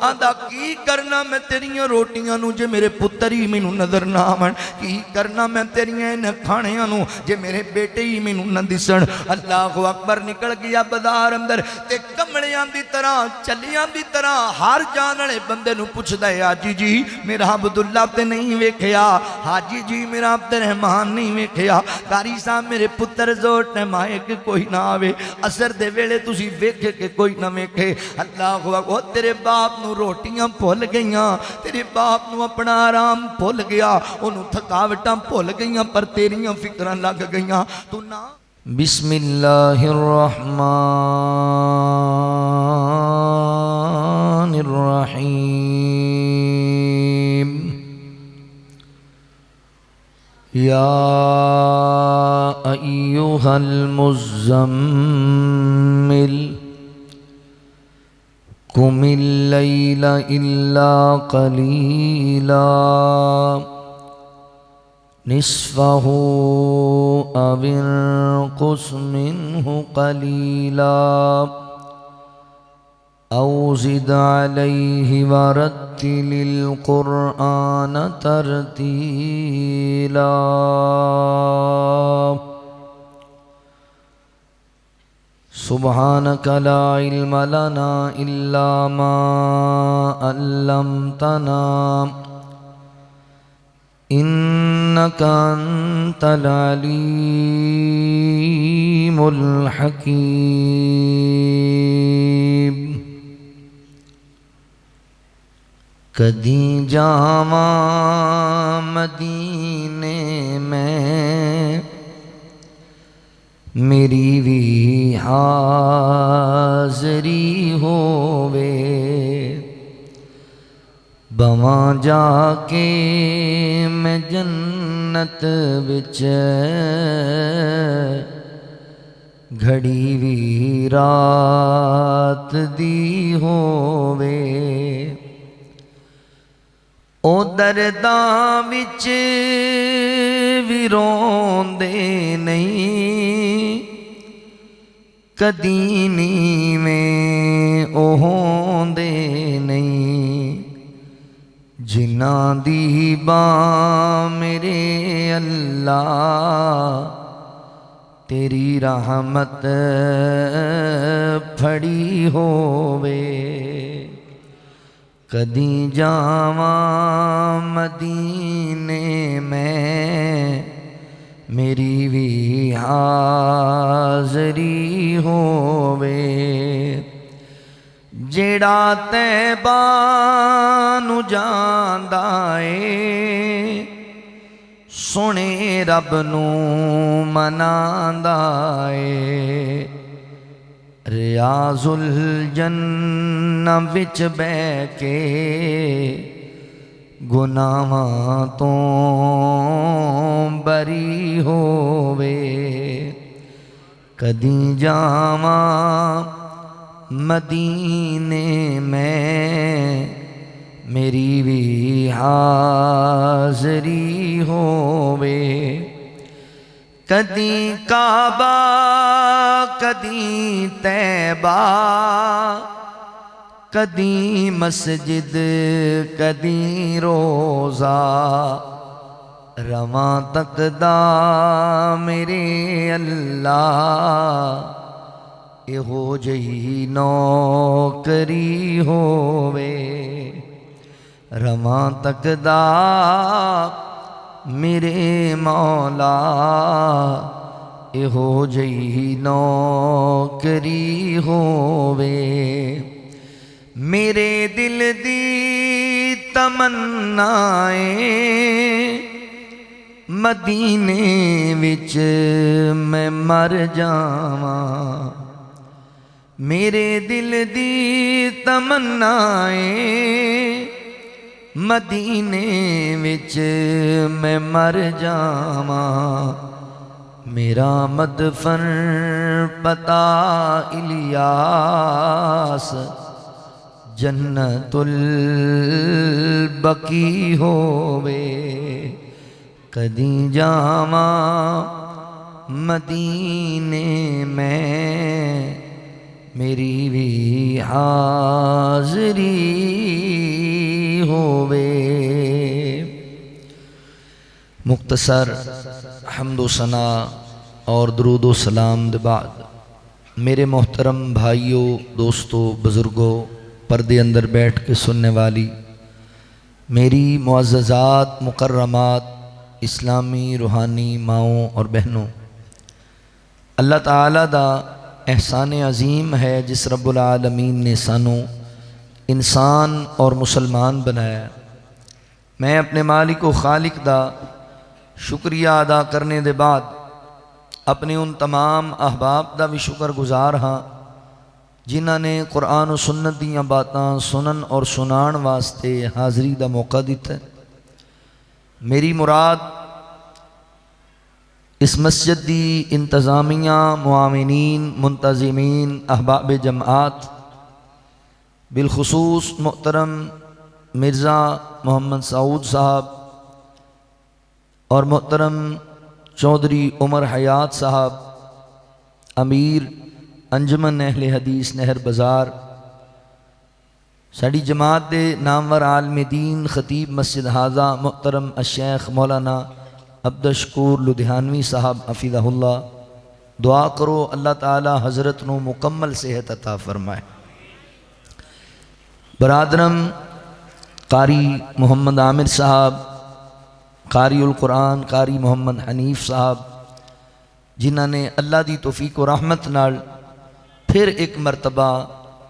آندا کی کرنا میں تیریاں روٹیاں نو جے میرے پتر ہی مینوں نظر نہ آون، کی کرنا میں تیریاں ان کھانیاں نو جے میرے بیٹے ہی مینوں نہ دسن۔ اللہ اکبر، نکل گیا بازار اندر تے کمڑیاں دی طرح چلیاں دی طرح ہر جان والے بندے نو پوچھدا ہے حاجی جی میرا عبداللہ تے نہیں ویکھیا، حاجی جی میرا عبد الرحمان نہیں ویکھیا، قاری صاحب میرے پتر زور ٹائم آئے کہ کوئی نہ آوے، اثر دے ویلے تسی ویکھے کہ کوئی نہ ویکھے۔ اللہ اکبر، تیرے باپ نو روٹیاں بھول گئیاں، تیرے باپ نو اپنا آرام بھول گیا، انہوں تھکاوٹاں بھول گئیاں، پر تیریاں فکراں لگ گئیاں تو نہ۔ بسم اللہ الرحمن الرحیم۔ یا ایہا المزمل قم اللیل الا قلیلا نصفہ او انقص منہ قلیلا او زد علیہ ورتل القرآن ترتیلا۔ سبحانک لا علم لنا الا ما علمتنا انک انت العلیم الحکیم۔ کدی جاواں مدینے میں میری بھی حاضری ہووے، بواں جا کے میں جنت وچ گھڑی بھی رات دی ہووے، او درداں وچ بھی روندے نہیں، کدی نیویں او ہوندے نہیں، جنہاں دی باں میرے اللہ تیری رحمت پھڑی ہووے۔ کدی جاواں مدینے میں میری بھی حاضری ہووے، جیڑا طیبہ نو جاندا اے سونے رب نو مناندا اے، ریاض الجنہ وچ بہ کے گناہاں تو بری ہووے۔ کدی جاواں مدینے میں میری بھی حاضری ہووے، کدی کعبہ کدی طیبہ، کدی مسجد کدی روزہ، رواں تکدا میرے اللہ یہو جہی نوکری ہووے، رواں تکدا میرے مولا یہو جہی نوکری ہووے۔ میرے دل دی تمنا مدینے وچ میں مر جاواں، میرے دل دی تمنا مدینے وچ میں مر جاواں، میرا مدفن پتا الیاس جنت البقی ہووے۔ کدی جاواں مدینے میں میری بھی حاضری ہووے۔ مختصر حمد و ثنا اور درود و سلام دے بعد میرے محترم بھائیوں، دوستوں، بزرگوں، پردے اندر بیٹھ کے سننے والی میری معززات، مکرمات، اسلامی روحانی ماؤں اور بہنوں، اللہ تعالیٰ دا احسان عظیم ہے جس رب العالمین نے سانوں انسان اور مسلمان بنایا۔ میں اپنے مالک و خالق دا شکریہ ادا کرنے دے بعد اپنے ان تمام احباب دا بھی شکر گزار ہاں جنہاں نے قرآن و سنت دیاں باتاں سنن اور سنان واسطے حاضری دا موقع دیتا ہے۔ میری مراد اس مسجد دی انتظامیہ، معاونین، منتظمین، احباب جماعت، بالخصوص محترم مرزا محمد سعود صاحب اور محترم چودھری عمر حیات صاحب، امیر انجمن اہل حدیث نہر بازار، ساڑی جماعت دے نامور عالم دین خطیب مسجد حاضہ محترم الشیخ مولانا عبدالشکور لدھیانوی صاحب حفظہ اللہ، دعا کرو اللہ تعالی حضرت نو مکمل صحت عطا فرمائے۔ برادرم قاری محمد عامر صاحب، قاری القرآن قاری محمد حنیف صاحب، جنہاں نے اللہ دی توفیق و رحمت نال پھر ایک مرتبہ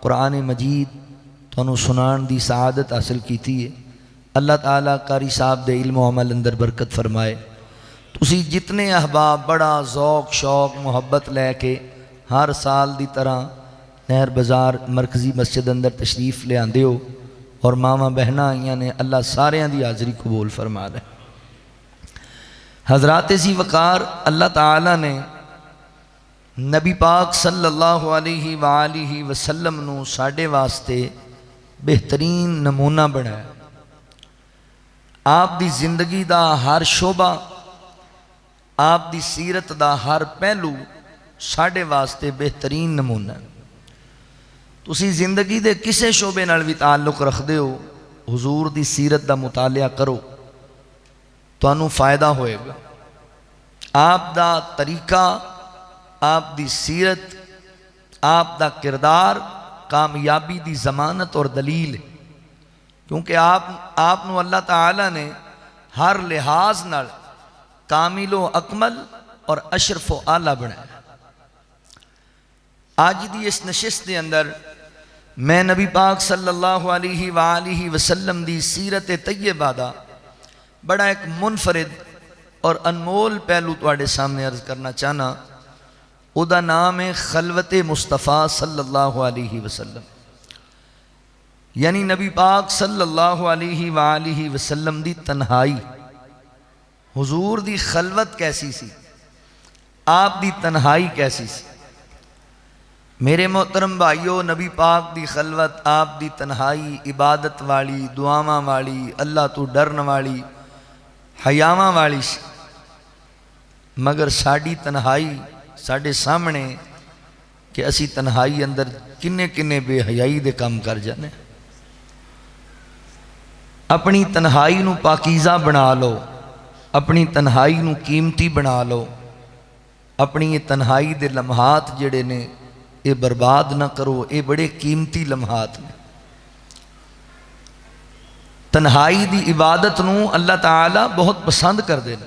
قرآن مجید تانوں سنان دی سعادت حاصل کیتی ہے۔ اللہ تعالیٰ قاری صاحب دے علم و عمل اندر برکت فرمائے۔ تسی جتنے احباب بڑا ذوق شوق محبت لے کے ہر سال دی طرح نہر بازار مرکزی مسجد اندر تشریف لے آندے ہو اور ماما بہنہ آئیاں نے، اللہ سارے دی حاضری قبول فرما دے۔ حضرات ذی وقار، اللہ تعالیٰ نے نبی پاک صلی اللہ علیہ وآلہ وسلم نو ساڑے واسطے بہترین نمونہ بنایا۔ آپ دی زندگی دا ہر شعبہ، آپ دی سیرت دا ہر پہلو ساڑے واسطے بہترین نمونہ ہے۔ تسی زندگی دے کسے شعبے نال بھی تعلق رکھ دے ہو، حضور دی سیرت دا مطالعہ کرو، تانوں فائدہ ہوئے گا۔ آپ دا طریقہ، آپ دی سیرت، آپ دا کردار کامیابی دی ضمانت اور دلیل ہے، کیونکہ آپ نو اللہ تعالیٰ نے ہر لحاظ نال کامل و اکمل اور اشرف و اعلیٰ بنایا۔ آج دی اس نشست دے اندر میں نبی پاک صلی اللہ علیہ وآلہ وسلم دی سیرت طیبہ دا بڑا ایک منفرد اور انمول پہلو تواڈے سامنے عرض کرنا چاہنا۔ او دا نام ہے خلوت مصطفیٰ صلی اللہ علیہ وسلم، یعنی نبی پاک صلی اللہ علیہ وآلہ وسلم دی تنہائی۔ حضور دی خلوت کیسی سی، آپ دی تنہائی کیسی سی؟ میرے محترم بھائیو، نبی پاک دی خلوت، آپ دی تنہائی عبادت والی، دعاواں والی، اللہ تو ڈرن والی، حیاواں والی سی، مگر ساڑی تنہائی ساڑے سامنے کہ اسی تنہائی اندر کنے کنے بے حیائی دے کام کر جانے۔ اپنی تنہائی نو پاکیزہ بنا لو، اپنی تنہائی نو قیمتی بنا لو، اپنی یہ تنہائی دے لمحات جڑے نے یہ برباد نہ کرو، یہ بڑے قیمتی لمحات نے۔ تنہائی دی عبادت نو اللہ تعالیٰ بہت پسند کر دینا۔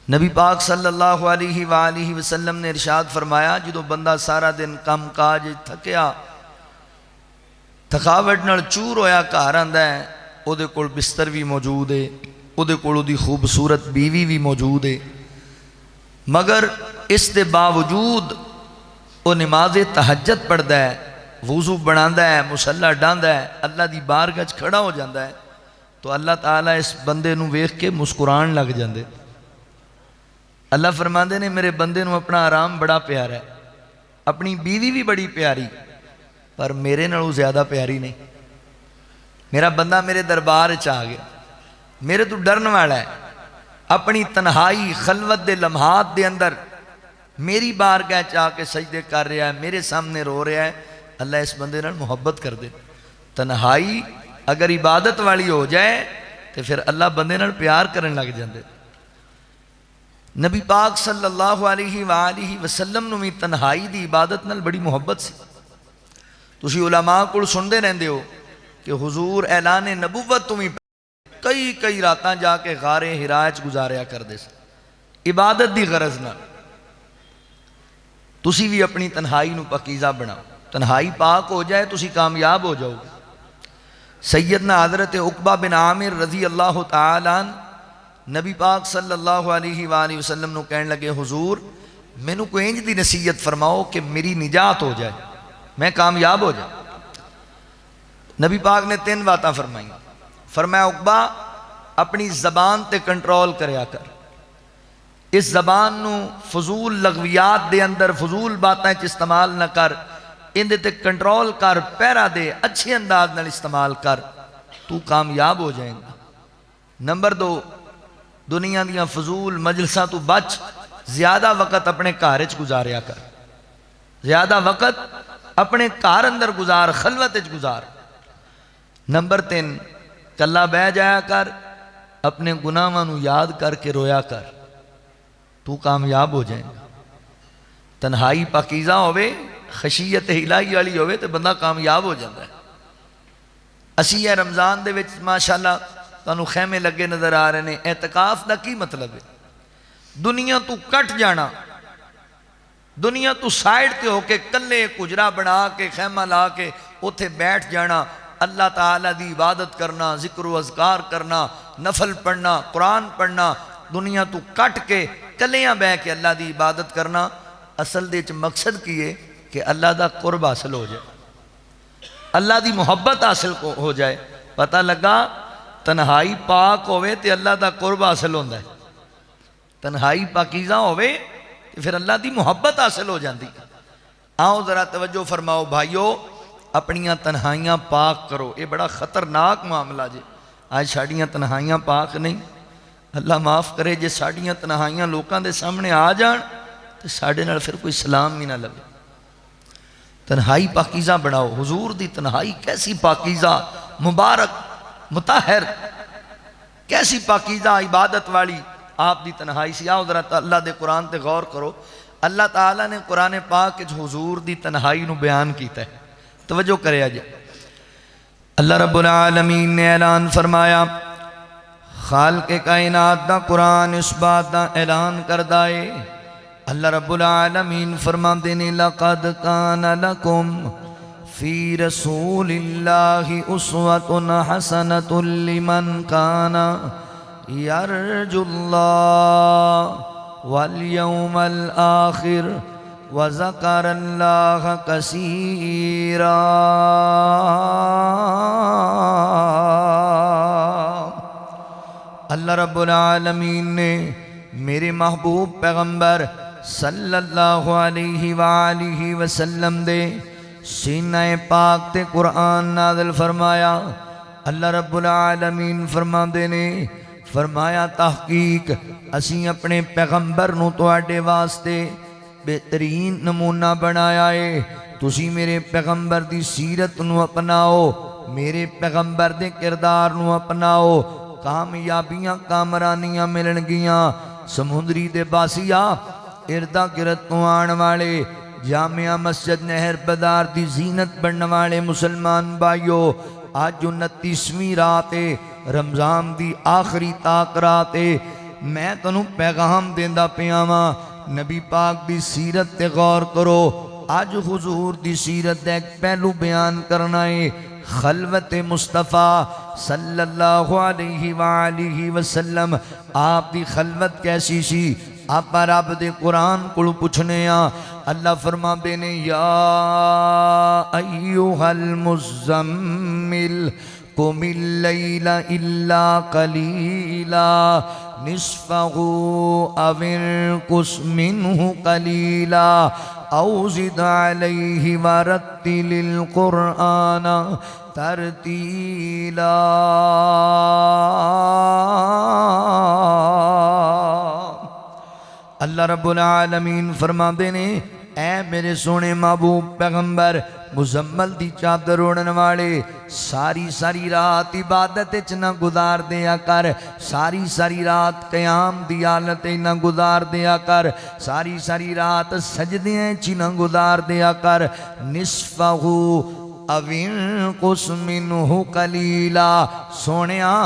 نبی پاک صلی اللہ علیہ وآلہ وسلم نے ارشاد فرمایا، جدو بندہ سارا دن کام کاج تھکیا، تھکاوٹ نال چور ہویا گھر آندا ہے، او دے کول بستر بھی موجود ہے، او دے کول دی خوبصورت بیوی بھی موجود ہے، مگر اس دے باوجود وہ نماز تہجد پڑھدا ہے، وضو بناندا ہے، مصلی ڈاندا ہے، اللہ دی بارگاہ وچ کھڑا ہو جاندا ہے، تو اللہ تعالیٰ اس بندے نو ویکھ کے مسکران لگ جاندے۔ اللہ فرماندے نے میرے بندے نو اپنا آرام بڑا پیارا ہے، اپنی بیوی بھی بڑی پیاری، پر میرے نالوں زیادہ پیاری نہیں۔ میرا بندہ میرے دربار چ آ گیا، میرے تو ڈرن والا ہے، اپنی تنہائی خلوت دے لمحات دے اندر میری بارگاہ چ آ کے سجدے کر رہا ہے، میرے سامنے رو رہا ہے، اللہ اس بندے نال محبت کر دے۔ تنہائی اگر عبادت والی ہو جائے تو پھر اللہ بندے نال پیار کرن لگ جاندے۔ نبی پاک صلی اللہ علیہ وآلہ وسلم نو بھی تنہائی دی عبادت نال بڑی محبت سی۔ تسی علماء کو سندے رہندے ہو کہ حضور اعلان نبوت تو بھی کئی راتاں جا کے غار حراء وچ گزاریا کردے سے عبادت دی غرض نال۔ تسی بھی اپنی تنہائی نو پاکیزہ بناؤ، تنہائی پاک ہو جائے تسی کامیاب ہو جاؤ گے۔ سیدنا حضرت عقبہ بن عامر رضی اللہ تعالیٰ عنہ نبی پاک صلی اللہ علیہ وآلہ وسلم نو کہنے لگے حضور مینوں کوئی انج دی نصیحت فرماؤ کہ میری نجات ہو جائے، میں کامیاب ہو جائے۔ نبی پاک نے 3 باتاں فرمائیں۔ فرمایا عقبہ اپنی زبان تے کنٹرول کریا کر، اس زبان نو فضول لغویات دے اندر فضول باتیں استعمال نہ کر، اندے تے کنٹرول کر، پیرا دے، اچھے انداز نال استعمال کر، تو کامیاب ہو جائیں گا۔ نمبر 2، دنیا دیاں فضول مجلساں تو بچ، زیادہ وقت اپنے گھر وچ گزاریا کر، زیادہ وقت اپنے گھر اندر گزار، خلوت وچ گزار۔ نمبر 3، کلا بہ جایا کر، اپنے گناہاں نو یاد کر کے رویا کر، تو کامیاب ہو جائے گا۔ تنہائی پاکیزہ ہوئے، خشیت الہی والی ہوئے تو بندہ کامیاب ہو جاتا ہے۔ اسی ہے رمضان دے وچ ماشاءاللہ تانوں خیمے لگے نظر آ رہے ہیں۔ اعتکاف دا کی مطلب ہے؟ دنیا تو کٹ جانا، دنیا تو سائیڈ تے ہو کے کلے کجرا بنا کے خیمہ لا کے اتھے بیٹھ جانا، اللہ تعالیٰ دی عبادت کرنا، ذکر و اذکار کرنا، نفل پڑھنا، قرآن پڑھنا، دنیا تو کٹ کے کلیاں بہ کے اللہ دی عبادت کرنا۔ اصل دے مقصد کی ہے کہ اللہ دا قرب حاصل ہو جائے، اللہ دی محبت حاصل ہو جائے۔ پتہ لگا تنہائی پاک ہوئے تے اللہ دا قرب حاصل ہوندہ ہے، تنہائی پاکیزہ ہوئے تے پھر اللہ دی محبت حاصل ہو جاندی۔ آؤ ذرا توجہ فرماؤ بھائیو، اپنیاں تنہائیاں پاک کرو۔ یہ بڑا خطرناک معاملہ جے، آج ساڑیاں تنہائیاں پاک نہیں۔ اللہ معاف کرے جے ساڑیاں تنہائیاں لوکاں دے سامنے آ جان تو ساڑے نال پھر کوئی سلام بھی نہ لگے۔ تنہائی پاکیزہ بناؤ۔ حضور دی تنہائی کیسی پاکیزہ، مبارک، مطہر، کیسی پاکیزہ عبادت والی آپ دی تنہائی سی۔ آؤ ذرا اللہ دے قرآن تے غور کرو۔ اللہ تعالیٰ نے قرآن پاک وچ حضور دی تنہائی نو بیان کیتا ہے، توجہ کرے آج۔ اللہ رب العالمین نے اعلان فرمایا، خالق کائنات دا قرآن اس بات دا اعلان کردہ ہے۔ اللہ رب العالمین فرماندے نے لَقَدْ كَانَ لَكُمْ فِي رَسُولِ اللَّهِ أُسْوَةٌ حَسَنَةٌ لِمَنْ كَانَ يَرْجُو اللَّهَ وَالْيَوْمَ الْآخِرَ وَذَكَرَ اللَّهَ كَثِيرًا۔ اللہ رب العالمین نے میرے محبوب پیغمبر صلی اللہ علیہ وآلہ وسلم دے سینہ پاک تے قرآن نازل فرمایا۔ اللہ رب العالمین فرماندے نے فرمایا تحقیق اسی اپنے پیغمبر نو تواڈے واسطے بہترین نمونہ بنایا ہے۔ تسی میرے پیغمبر دی سیرت نو اپناؤ، میرے پیغمبر دے کردار نو اپناؤ، کامیابیاں کامرانیاں ملن گیاں۔ سمندری دے باسیا اردہ گرد تو آن والے جامعہ مسجد نہر بدار دی زینت بننے والے مسلمان بھائیو، آج 29ویں رات رمضان دی آخری تاک رات میں تنوں پیغام دیندہ پیاواں، نبی پاک دی سیرت تے غور کرو۔ آج حضور دی سیرت دے ایک پہلو بیان کرنا ہے۔ خلوت مصطفیٰ صلی اللہ علیہ وآلہ وسلم، آپ دی خلوت کیسی سی؟ آپ رب دے قرآن کو پوچھنے آ۔ اللہ فرما دینے یا ایوہا المزمل قم اللیل الا قلیلا نصفہ او انقص منہ قلیلا او زد علیہ ورتل القرآن ترتیلا۔ اللہ رب العالمین فرماندے نے اے میرے سونے محبوب پیغمبر مزمل دی چادر اوڑھن والے ساری ساری رات عبادت وچ نہ گزار دیا کر ساری ساری رات قیام دی حالت نہ گزار دیا کر ساری ساری رات سجدیاں وچ نہ گزار دیا کر نصفہ او انقص منہ قلیلا سونیا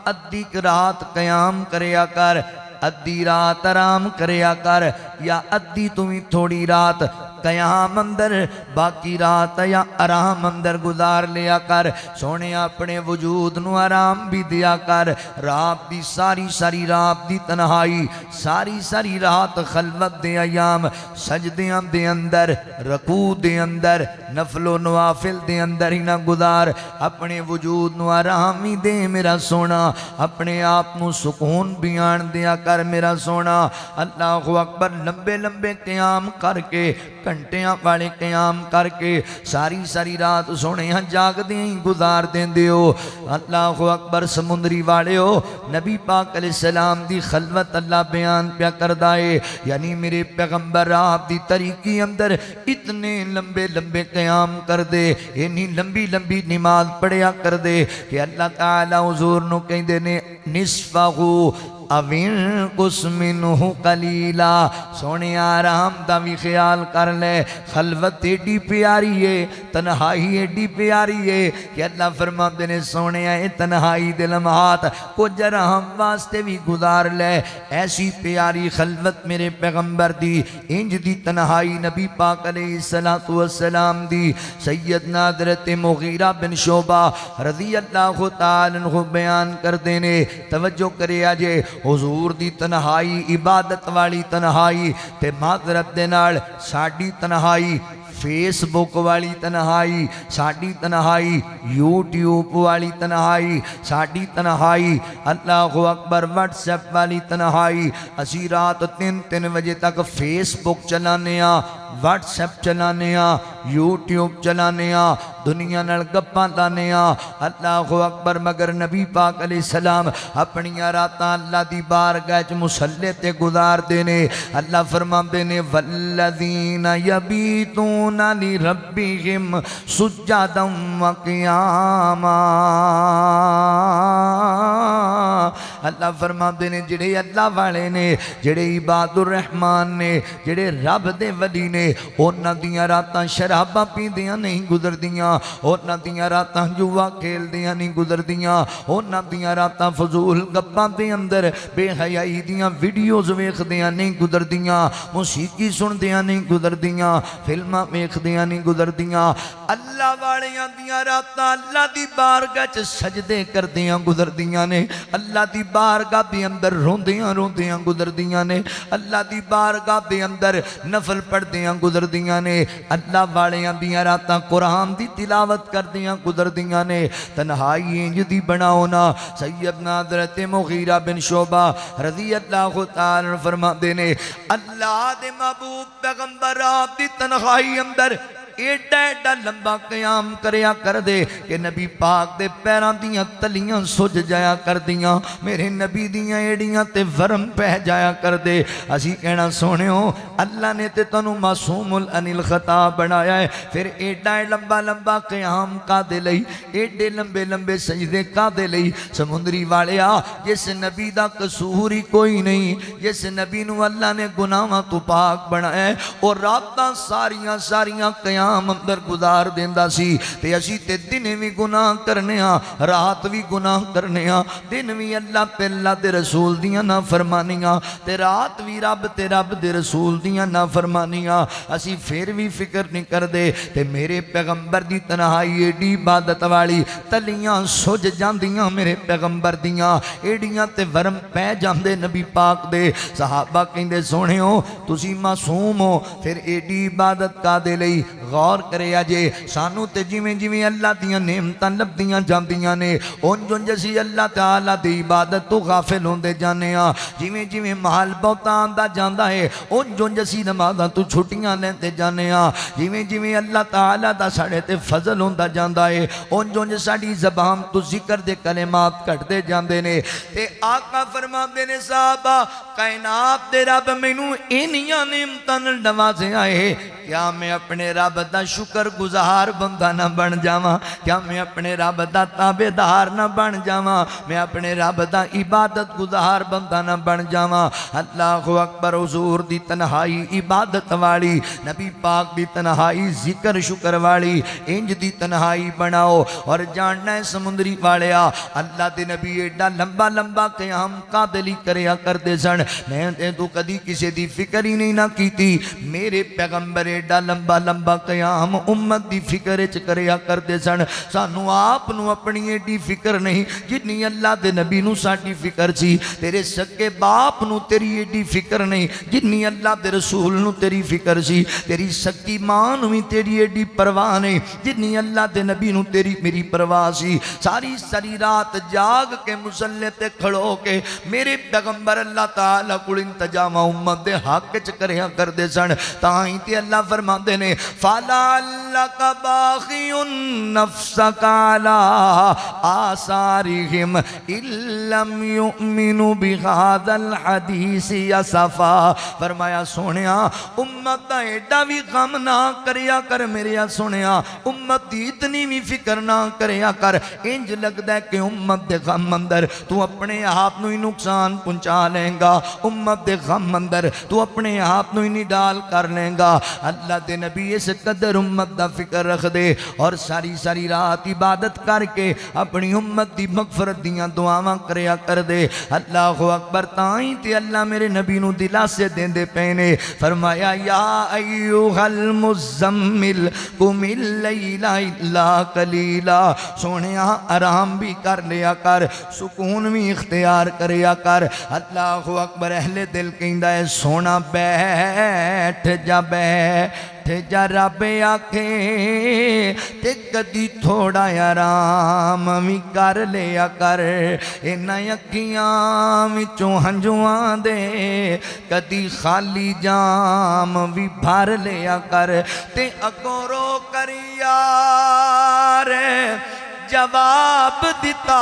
ادھی رات قیام کریا کر ادھی رات آرام کریا کر یا ادھی تمہیں تھوڑی رات قیام اندر باقی رات یا آرام اندر گزار لیا کر سونے اپنے وجود نو آرام بھی دیا کر رات دی ساری ساری رات دی تنہائی ساری ساری رات خلوت دے ایام سجدیاں دے اندر رکوع دے اندر نفل و نوافل دے اندر ہی نہ گزار اپنے وجود نو آرام ہی دے میرا سونا اپنے آپ نو سکون بیان دیا کر میرا سونا اللہ اکبر لمبے لمبے قیام کر کے گھنٹیاں والے قیام کر کے ساری ساری رات سونے ہاں جاگ دیں گزار دیں دیو اللہ اکبر سمندری والے ہو نبی پاک علیہ السلام دی خلوت اللہ بیان پیا کردائے یعنی میرے پیغمبر آپ دی طریقی اندر اتنے لمبے لمبے قیام کر دے اتنی لمبی لمبی نماز پڑھیا کر دے کہ اللہ تعالیٰ حضور نو کہیں دے نے نصفہ اوین قس منہ قلیلا سونے آرام دا بھی خیال کر لے خلوت ایڈی پیاری ہے تنہائی ایڈی پیاری ہے کہ اللہ فرماتے نے سونے آئے تنہائی دے لمحات کو جرہ ہم واسطے بھی گزار لے ایسی پیاری خلوت میرے پیغمبر دی انج دی تنہائی نبی پاک علیہ السلام دی سیدنا حضرت مغیرہ بن شعبہ رضی اللہ تعالیٰ عنہ بیان کر دینے توجہ کرے آجے حضور دی تنہائی عبادت والی تنہائی تے معذرت دے نال ساڈی تنہائی فیس بک والی تنہائی ساڈی تنہائی یوٹیوب والی تنہائی ساڈی تنہائی اللہ اکبر واٹس ایپ والی تنہائی اسی رات 3 بجے تک فیس بک چلانے ہاں واٹس ایپ چلانے ہاں یوٹیوب چلانے ہاں دنیا نال گپاں لانے ہاں اللہ اکبر مگر نبی پاک علیہ السلام اپنی راتاں اللہ دی بارگاہ وچ مصلی تے گزار دینے اللہ فرماندے نے والذین یبیتون لربہم سجدا وقیاما اللہ فرماندے نے جڑے اللہ والے نے جڑے عباد الرحمن نے جڑے رب دے ولی نے انہاں دیاں راتاں شراباں پیندیاں نہیں گزردیاں انہاں دیاں راتاں جوا کھیلدیاں نہیں گزردیاں انہاں دیاں راتاں فضول گپاں دے اندر بے حیائی دیاں ویڈیوز ویکھدیاں نہیں گزردیاں موسیقی سندیاں نہیں گزردیاں فلماں ویکھدیاں نہیں گزردیاں اللہ والیاں دیاں راتاں اللہ دی بارگاہ وچ سجدے کردیاں گزردیاں نے اللہ دی بارگاہ دے اندر روندیاں روندیاں گزردیاں نے اللہ دی بارگاہ دے اندر نفل پڑھدیاں گزردیاں نے اللہ والیاں دیاں راتاں قرآن دی تلاوت کردیاں گزردیاں نے تنہائی انج دی بناونا سیدنا حضرت مغیرہ بن شعبہ رضی اللہ تعالیٰ فرماتے نے اللہ دے محبوب پیغمبر آپ دی تنہائی اندر ایڈا ایڈا لمبا قیام کریا کر دے کہ نبی پاک دے پیران دیاں تلیاں سج جایا کر دیاں میرے نبی دیاں ایڈیاں تے ورم پہ جایا کر دے اسی کہنا سونے ہو اللہ نے تے تنو معصوم عن الخطا بنایا ہے پھر ایڈا لمبا لمبا قیام کا دے لئی ایڈے لمبے لمبے سجدے کا دے لئی سمندری والے جس نبی دا قصور ہی کوئی نہیں جس نبی نو اللہ نے گناہاں تو پاک بنایا ہے اور راتاں ساریاں قیام اندر گزار دیندہ سی تے اسی تے دن بھی گناہ کرنے ہاں رات بھی گناہ کرنے ہاں دن بھی اللہ پہ اللہ دے رسول دیاں نہ فرمانیاں تے رات بھی رب تے رب دے رسول دیاں نہ فرمانیاں اسی پھر بھی فکر نہیں کر دے تے میرے پیغمبر دی تنہائی ایڈی عبادت والی تلیاں سج جاندیاں میرے پیغمبر دیاں ایڈیاں تے ورم پہ جاندے نبی پاک دے صحابہ کہندے سونے ہو تسی معصوم ہو پھر ایڈی عبادت کا دے لئی غور کرے جے سانو تے جویں جویں اللہ دیاں نعمتاں لبدیاں جاندیاں نے اونج اونج اسی اللہ تعالی دی عبادت تو غافل ہوندے جانے ہاں جویں جویں مال بہتا آندا جاندا ہے اونج اونج اسی نمازاں تو چھٹیاں لیندے جانے ہاں جویں جویں اللہ تعالی دا ساڈے تے فضل ہوندا جاندا ہے اونج اونج ساڈی زبان تو ذکر دے کلمات کٹدے جاندے نے تے آقا فرماندے نے صحابہ کائنات دے رب مینوں انیاں نعمتاں نال نوازے آئے کیا میں اپنے رب دا شکر گزار بندہ نہ بن جاواں کیا میں اپنے رب دا تابعدار نہ بن جاواں میں اپنے رب دا عبادت گزار بندہ نہ بن جاواں اللہ اکبر حضور دی تنہائی عبادت والی نبی پاک دی تنہائی ذکر شکر والی انج دی تنہائی بناؤ اور جاننا ہے سمندری والیا اللہ دے نبی ایڈا لمبا لمبا قیام قابلی کریا کردے سن میں تے تو کدی کسی دی فکر ہی نہیں نہ کیتی میرے پیغمبر ایڈا لمبا لمبا قیام امت دی فکر اچ کریا کردے سن سانو آپ نو اپنی ایڈی فکر نہیں جتنی اللہ دے نبی نو ساڈی فکر سی تیرے سکے باپ نو تیری ایڈی فکر نہیں جتنی اللہ دے رسول نو تیری فکر سی تیری سکی ماں نو بھی تیری ایڈی پرواہ نہیں جتنی اللہ دے نبی نو تیری میری پرواہ سی ساری ساری رات جاگ کے مصلی تے کھڑو کے میرے پیغمبر اللہ تعالیٰ کل انتجامہ امت دے حق چ کریا کردے سن تاہیں تے اللہ فرماندے نے فَلَعَلَّكَ بَاخِعٌ نَفْسَكَ عَلَىٰ آثَارِهِمْ إِن لَّمْ يُؤْمِنُوا بِهَٰذَا الْحَدِيثِ أَسَفًا فرمایا سونیا امت دا ایڈا بھی غم نہ کریا کر میرے سونیا امت دی اتنی بھی فکر نہ کریا کر انج لگدا ہے کہ امت دے غم اندر تو اپنے آپ نو ہی نقصان پہنچا لیں گا امت دے غم اندر تو اپنے آپ نو ہی نڈال کر لیں گا اللہ دے نبی اس قدر امت دا فکر رکھ دے اور ساری ساری رات عبادت کر کے اپنی امت دی مغفرت دیاں دعاواں کریا کر دے اللہ اکبر تائیں تے اللہ میرے نبی نو دلا سے دین دے پینے فرمایا یا ایوہ المزمل قم اللیل الا قلیلا سونیا آرام بھی کر لیا کر سکون بھی اختیار کریا کر اللہ اکبر اہل دل کہندا ہے سونا بیٹھ جا رب آکھے تے کدی تھوڑا آرام بھی کر لیا کر انہاں اکھیاں وچوں ہنجواں دے کدی خالی جام بھی بھر لیا کر تے اگوں رو کر یار جواب دیتا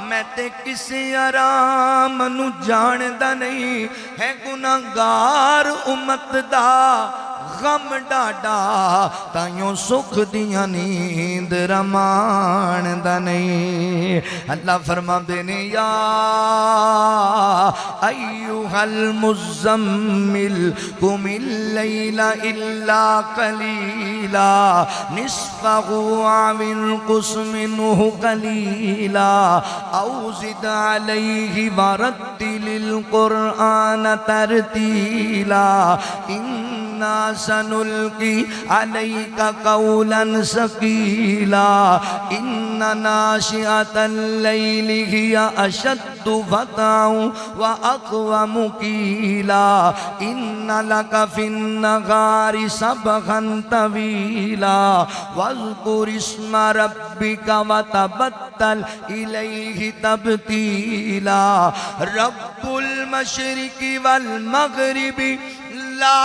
میں تے کسی آرام نو جاندہ نہیں ہے گناہگار امت دا غم ڈاڈا تائیوں سکھ دیاں نیند رمان دا نہیں اللہ فرما دینے یا ایوہ المزمل قم اللیل الا قلیلا نصفہ او انقص منہ قلیلا او زد علیہ ورتل القرآن ترتیلا سنلقی علیک قولا ثقیلا ان ناشئۃ اللیل ہی اشد وطئا واقوم قیلا ان لک فی النہار سبحا طویلا واذکر اسم ربک وتبتل الیہ تبتیلا رب المشرق والمغرب لا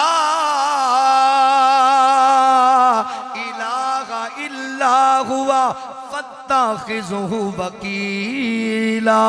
الہ الا ہوا فاتخذہ وکیلا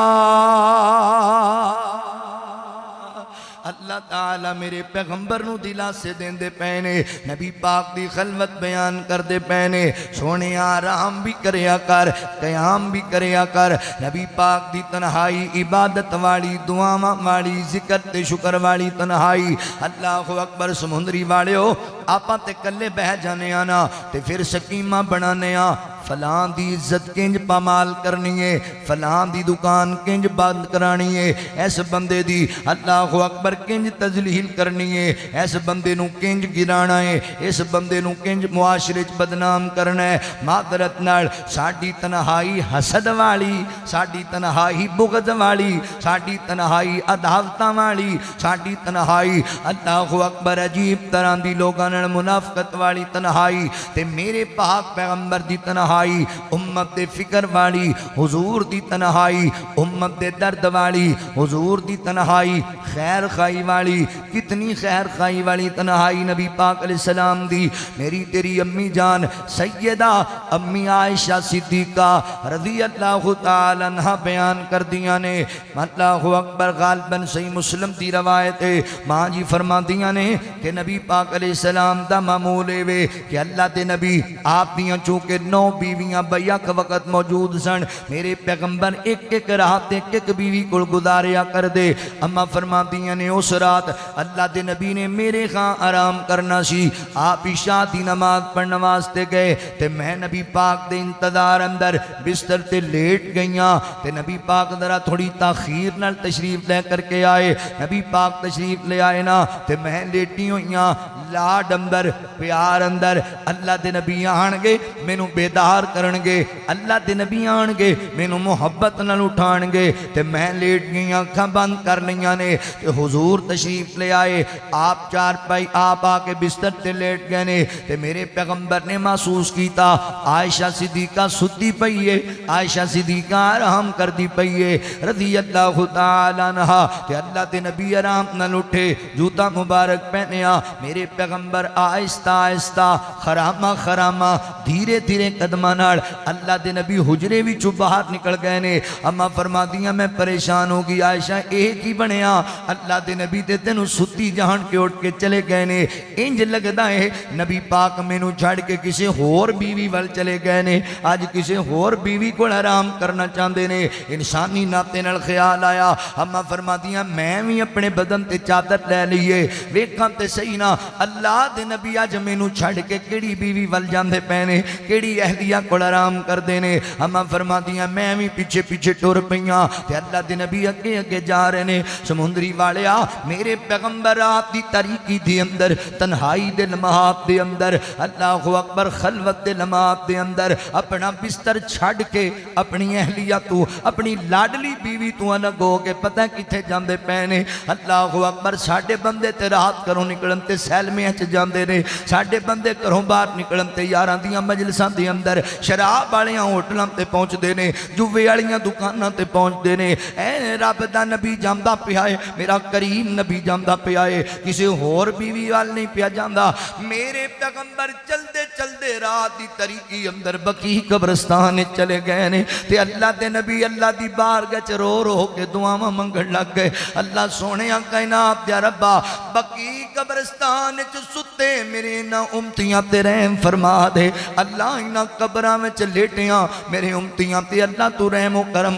اللہ تعالیٰ میرے پیغمبر نو دلا سے دین دے پینے نبی پاک دی خلوت بیان کر دے پینے سونے آرام بھی کریا کر قیام بھی کریا کر نبی پاک دی تنہائی عبادت والی دعاواں والی ذکر تے شکر والی تنہائی اللہ اکبر سمندری والے ہو آپاں تے کلے بہ جانے آنا تے پھر سکیمہ بنانے آ فلاں دی عزت کنج پامال کرنی ہے، فلاں دی دکان کنج بند کرانی ہے، اس بندے دی اللہ اکبر کنج تذلیل کرنی ہے، اس بندے نو کنج گرانا ہے، اس بندے نو کنج معاشرے چ بدنام کرنا ہے۔ معذرت نال ساڈی تنہائی حسد والی، ساڈی تنہائی بغض والی، ساڈی تنہائی عداوتاں والی، ساڈی تنہائی اللہ اکبر عجیب طرح دی لوگاں نال منافقت والی تنہائی، تے میرے پاک پیغمبر دی تنہائی امت دے فکر والی، حضور دی تنہائی امت دے درد والی، حضور دی تنہائی خیر خائی والی، کتنی خیر خائی والی تنہائی نبی پاک علیہ السلام دی۔ میری تیری امی جان سیدہ امی عائشہ صدیقہ رضی اللہ تعالی عنہ بیان کر دیا نے، اللہ اکبر غالباً صحیح مسلم دی روایت ہے، ماں جی فرما دیا نے کہ نبی پاک علیہ السلام دا معمول ہے کہ اللہ دے نبی آپ دیاں چونکہ 9 بیویاں بیک وقت موجود سن، میرے پیغمبر ایک ایک رات ایک ایک بیوی کو گزاریا کر دے۔ اما فرما دیا نے اس رات اللہ دے نبی نے میرے خاں آرام کرنا سی، آپ عشاء دی نماز پڑھنے واسطے گئے تے میں نبی پاک دے انتظار اندر بستر تے لیٹ گئیاں تے نبی پاک ذرا تھوڑی تاخیر نال تشریف لے کر کے آئے، نبی پاک تشریف لے آئے نا تے میں لیٹی ہوئیاں لاڈ اندر پیار اندر، اللہ دے نبی آنگے مینوں بیدار کرنگے، اللہ دے نبی آنگے مینوں محبت نال اٹھانگے تے میں لیٹ گئیاں اکھاں بند کر لیاں نے تے حضور تشریف لے آئے، آپ چار پائی آپ آکے بستر تے لیٹ گئے نے تے میرے پیغمبر نے محسوس کیتا عائشہ صدیقہ ستی پئی ہے، عائشہ صدیقہ آرام کر دی پئی ہے رضی اللہ تعالی عنہ تے اللہ دے نبی آرام نال اٹھے، جوتا مبارک پہنیا، میرے پیغمبر آہستہ آہستہ خرامہ خرامہ دھیرے دھیرے قدمہ نال اللہ دے نبی حجرے وچوں باہر نکل گئے نے۔ اما فرما دیا میں پریشان ہو گئی عائشہ ایک ہی بنیا، اللہ دے نبی تے تینوں ستی جہان کے اٹھ کے چلے گئے نے، انج لگدا ہے نبی پاک مینوں چھڑ کے کسی ہور بیوی ول چلے گئے نے، آج کسی ہور بیوی کو آرام کرنا چاہندے نے۔ انسانی ناتے نال خیال آیا، اما فرما دیا میں بھی اپنے بدن تے چادر لے لیے ویکھاں تے صحیح نا اللہ دے نبی اج مینوں چھڑ کے کیڑی بیوی ول جاندے پے نے، کیڑی اہلیہ کول آرام کردے نے۔ اما فرما دیا میں بھی پیچھے پیچھے ٹر پئیاں تے اللہ دے نبی اگے اگے جا رہے نے۔ سمندری والیا میرے پیغمبر رات دی تاریکی دے اندر، تنہائی دے لمحات دے اندر، اللہ اکبر خلوت دے لمحات دے اندر اپنا بستر چھڑ کے اپنی اہلیہ تو اپنی لاڈلی بیوی تو الگ ہو کے پتہ کتھے جاندے پے نے۔ اللہ اکبر ساڈے بندے تے رات کروں نکلن تے سیلمیاں چ جاندے نے، ساڈے بندے گھروں باہر نکلن تے یاراں دیاں مجلساں دے اندر شراب والیاں ہوٹلاں تے پہنچ دے نے، جوے والیاں دکاناں تے پہنچ دے نے۔ اے رب دا نبی جاندا پیا ہے، میرا کریم نبی جاندا پیا ہے، کسی ہور بیوی وال نہیں پیا جاندا۔ میرے پیغمبر چلدے چلدے رات دی تاریکی اندر بقیع قبرستان چلے گئے نے تے اللہ دے نبی اللہ دی بارگاہ چ رو رو کے دعاواں منگن لگ گئے، اللہ سونیا کائنات یا ربا بقیع قبرستان چ ستے میرے انہاں امتیاں تے رحم فرما دے، اللہ انہاں قبراں وچ لیٹیاں میرے امتیاں تے اللہ تو رحم و کرم،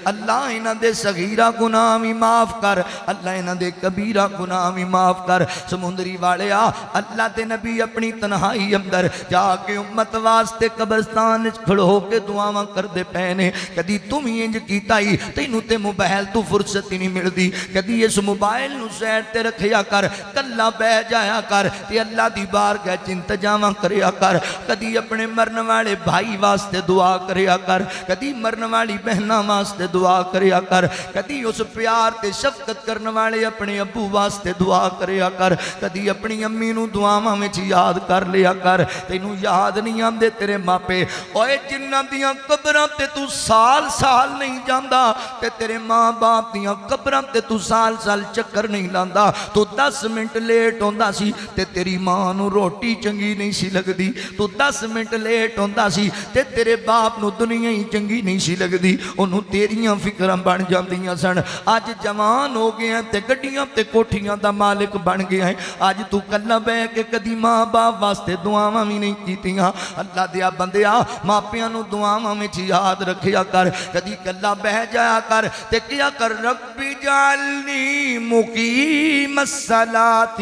اللہ انہاں دے صغیرہ گناہ بھی معاف کر، اللہ انہاں دے کبیرہ گناہ بھی معاف کر۔ سمندری والیا اللہ دے نبی اپنی تنہائی اندر جا کے امت واسطے قبرستان کھڑو کے دعاواں کر دے پینے۔ کدی تم ہی انج کیتا ہی تینوں تے موبائل تو فرصت ہی نہیں ملدی، کدی اس موبائل نو سیٹ تے رکھیا کر، کلا بہ جایا کر تے اللہ دی بارگاہ چ انتظام کریا کر، کدی اپنے مرن والے بھائی واسطے دعا کریا کر، کدی مرن والی بہناں واسطے دعا کریا کر، کدی اس پیار تے شفقت کرنے والے اپنے ابو واسطے دعا کریا کر، کدی اپنی امی نو دعاواں وچ یاد کر لیا کر۔ تینوں یاد نہیں آندے تیرے ماپے، اوے جنہاں دیاں قبراں تے تو سال سال نہیں جاندا تے تیرے ماں باپ دیاں قبراں تے تو سال سال چکر نہیں لاندا، تو 10 منٹ لیٹ ہوندا سی تے تیری ماں نو روٹی چنگی نہیں سی لگدی، تو 10 منٹ لیٹ ہوندا سی تے تیرے باپ نو دنیا ہی چنگی نہیں سی لگدی، انہوں تیریاں فکراں بن جاندیاں سن۔ آج جوان ہو گئے ہیں تے گڈیاں تے کوٹھیاں دا مالک بن گیا ہے، آج تو کلا بہ کے کدی ماں باپ واسطے دعاواں بھی نہیں کیتیاں۔ اللہ دیا بندیا ماپیاں نو دعاواں وچ یاد رکھیا کر، کدی کلا بہ جایا کر تے کیا کر رب جعلنی مقیم الصلاۃ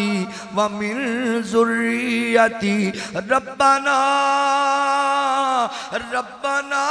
ومن ذریتی ربنا ربنا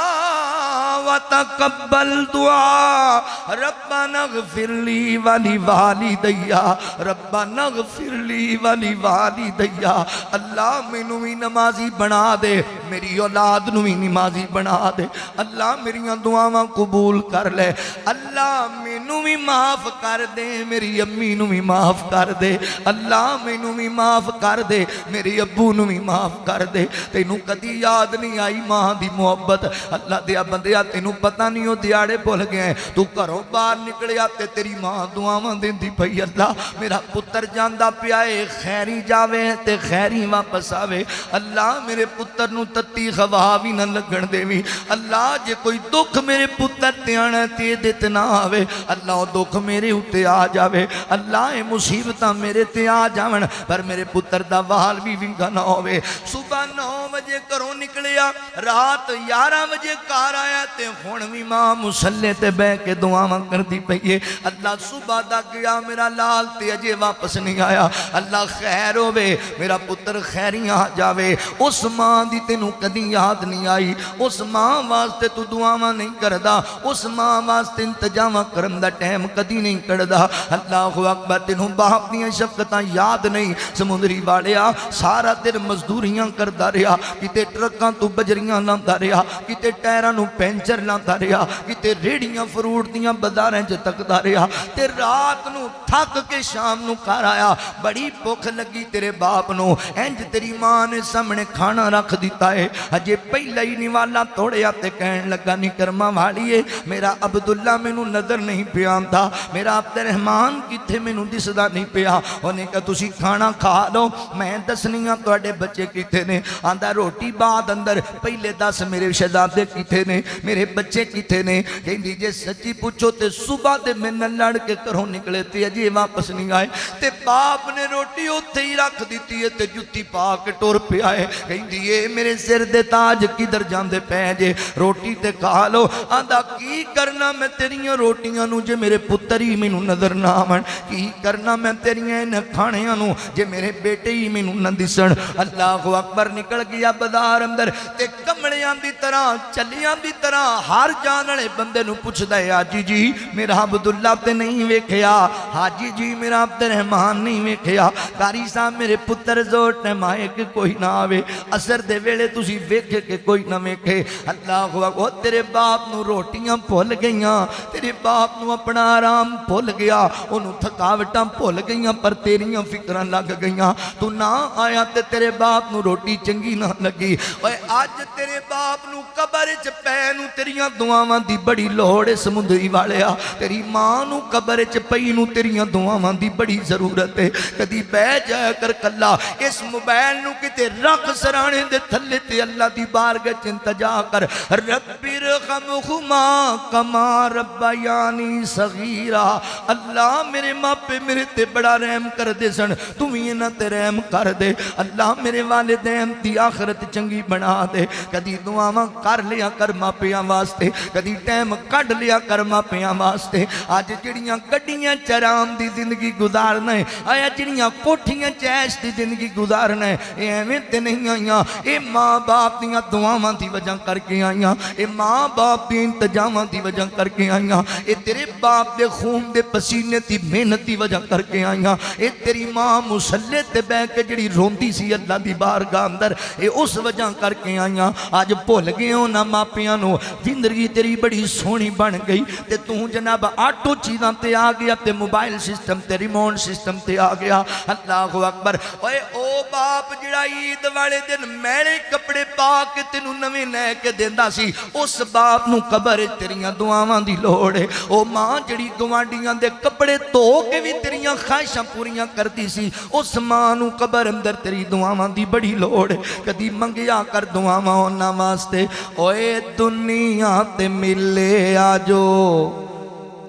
وتقبل دعا ربنا اغفر لی ولی والدیا ربنا اغفر لی ولی والدیا اللہ مینوں بھی نمازی بنا دے میری اولاد نوں بھی نمازی بنا دے اللہ میریاں دعاواں قبول کر لے اللہ مینوں بھی معاف کر دے میری امی نوں بھی معاف کر دے اللہ مینوں بھی معاف کر دے میرے ابو نوں بھی معاف کر دے تینوں کدی یاد نہیں آئی ماں دی محبت اللہ دیا بندیا تینوں پتہ نہیں ہو دیاڑے بھول گئے تو گھروں باہر نکلیا تے تیری ماں دعاواں دیندی پئی اللہ میرا پتر جاندا پیا اے خیری جاوے تے خیری واپس آوے اللہ میرے پتر نوں تتی ہوا بھی نہ لگن دیوی اللہ جے کوئی دکھ میرے پتر تے آنا تے دے تے نہ آوے اللہ او دکھ میرے اوتے آ جاوے اللہ اے مصیبتاں میرے تے آ جاون پر میرے پتر دا وال بھی ونگا نہ ہوے صبح 9 بجے گھروں نکلیا رات 11 بجے گھر آیا تے ہن وی ماں مصلی تے بیٹھ کے دعاواں کردی پئی ہے اللہ صبح دا گیا میرا لال تے اجے واپس نہیں آیا اللہ خیر ہوے میرا پتر خیریاں آ جاوے اس ماں دی تینوں کدی یاد نہیں آئی اس ماں واسطے تو دعاواں نہیں کردا اس ماں واسطے انتظام کرن دا ٹائم کدی نہیں کڈدا اللہ اکبر تینوں باپ دیاں شفقتاں یاد نہیں سمندری والیا سارا دن مزدوریاں کردا رہیا کتے ٹرکاں تو بجریاں لاندا رہیا کتے ٹائراں نوں پینچر لاندا رہیا کتے ریڑیاں فروٹ دیاں بازاراں چ تکدا رہیا تے رات نوں تھک کے شام نوں گھر آیا بڑی بھوک لگی تیرے باپ نوں انج تیری ماں نے سامنے کھانا رکھ دیتا ہے اجے پہلا ہی نوالا توڑیا تے کہن لگا نی کرما والیے میرا عبداللہ مینوں نظر نہیں پیا آندا میرا عبد الرحمان کتے مینوں دسدا نہیں پیا انہیں کہا تسی کھانا کھا لو میں دسنیاں تواڈے بچے کتے نے آندا روٹی بعد اندر پہلے دس میرے شہزادے کتے نے میرے بچے کتے نے کہندی جے سچی پوچھو تے صبح دے میں نہ لڑ کے گھروں نکلے تے اجے واپس نہیں آئے تے باپ نے روٹی اوتھے ہی رکھ دیتی ہے تے جُتی پا کے ٹر پیا ہے کہندی اے میرے سر دے تاج کدھر جاندے پے جے روٹی تے کھا لو آندا کی کرنا میں تیریاں روٹیاں نوں جے میرے پتر ہی مینوں نظر نہ آون کی کرنا میں تیریاں ان کھانیاں نوں جے میرے بیٹے ہی مینوں نہ دسن اللہ اکبر نکل گیا بازار اندر تے کملیاں دی طرح چلیاں دی طرح ہر جان والے بندے نوں پوچھدا ہے حاجی جی میرا عبداللہ تے نہیں ویکھیا حاجی جی میرا عبد الرحمان نہیں ویکھیا قاری صاحب میرے پتر زور ٹائم آئے کہ کوئی نہ آوے اثر دے ویلے تسی ویکھے کہ کوئی نہ ویکھے اللہ اکبر تیرے باپ نوں روٹیاں بھول گئیاں تیرے باپ نوں اپنا آرام بھول گیا انہوں تھکاوٹاں بھول گئیاں پر تیریاں فکراں لگ گئیاں تو نہ آیا تے تیرے باپ نوں روٹی چنگی نہ لگی اوے اج تیرے باپ نوں قبر وچ پے نوں تیریاں دعاواں دی بڑی لوڑ ہے سمندری والیا تیری ماں نوں قبر وچ پئی نوں تیریاں دعاواں دی بڑی ضرورت ہے کدی بیٹھ جایا کر کلا اس موبائل نوں کتے رکھ سرانے دے تھلے تے اللہ دی بارگاہ وچ التجا کر رب ارحمہما کما ربیانی صغیرا اللہ میرے ماپے میرے تے بڑا رحم کر دے سن تم ہی انہاں تے رحم کر دے اللہ میرے والدین دی آخرت چنگی بنا دے کدی دعاواں کر لیا کر ماپیاں واسطے کدی ٹائم کڈ لیا کر ماپیاں واسطے اج جڑیاں گڈیاں چرام دی زندگی گزارنا ہے آیا جڑیاں کوٹھیاں چیش دی زندگی گزارنا ہے اے ایویں تے نہیں آئیاں اے ماں باپ دیاں دعاواں دی وجہ کر کے آئیاں اے ماں باپ دی انتظاماں دی وجہ کر کے آئیاں اے تیرے باپ دے خون دے پسینے دی محنت دی وجہ کر کے آئیاں اے تیری ماں مصلی تے بیٹھ کے جڑی روندی سی اللہ دی بارگاہ اندر اے اس وجہ کر کے آئیاں اج بھول گئے ہو نہ ماپیاں نو زندگی تیری بڑی سونی بن گئی تے تو جناب آٹو چیزاں تے آ گیا تے موبائل سسٹم تے ریموٹ سسٹم تے آ گیا اللہ اکبر اوے او باپ جڑا عید والے دن میلے کپڑے پا کے تینوں نویں لے کے دیندا سی اس باپ نو قبر تیریاں دعاواں دی لوڑ ہے او ماں جڑی گوانڈیاں دے کپڑے دھو کے بھی تیریاں خواہشاں پوریاں کردی سی اس ماں نو قبر اندر تیری دعاواں دی بڑی لوڑ ہے کدی منگیا کر دعاواں انہاں واسطے اوے دنیا تے ملے آجو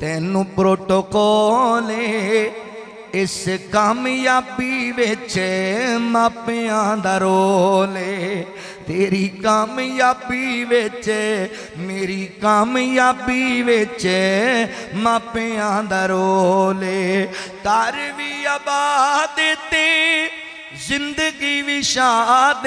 تینوں پروٹوکول اس کامیابی وچ ماپیاں دا رول تیری کامیابی وچ میری کامیابی وچ ماپیاں دا رول کر وی آباد تے زندگی وی شاد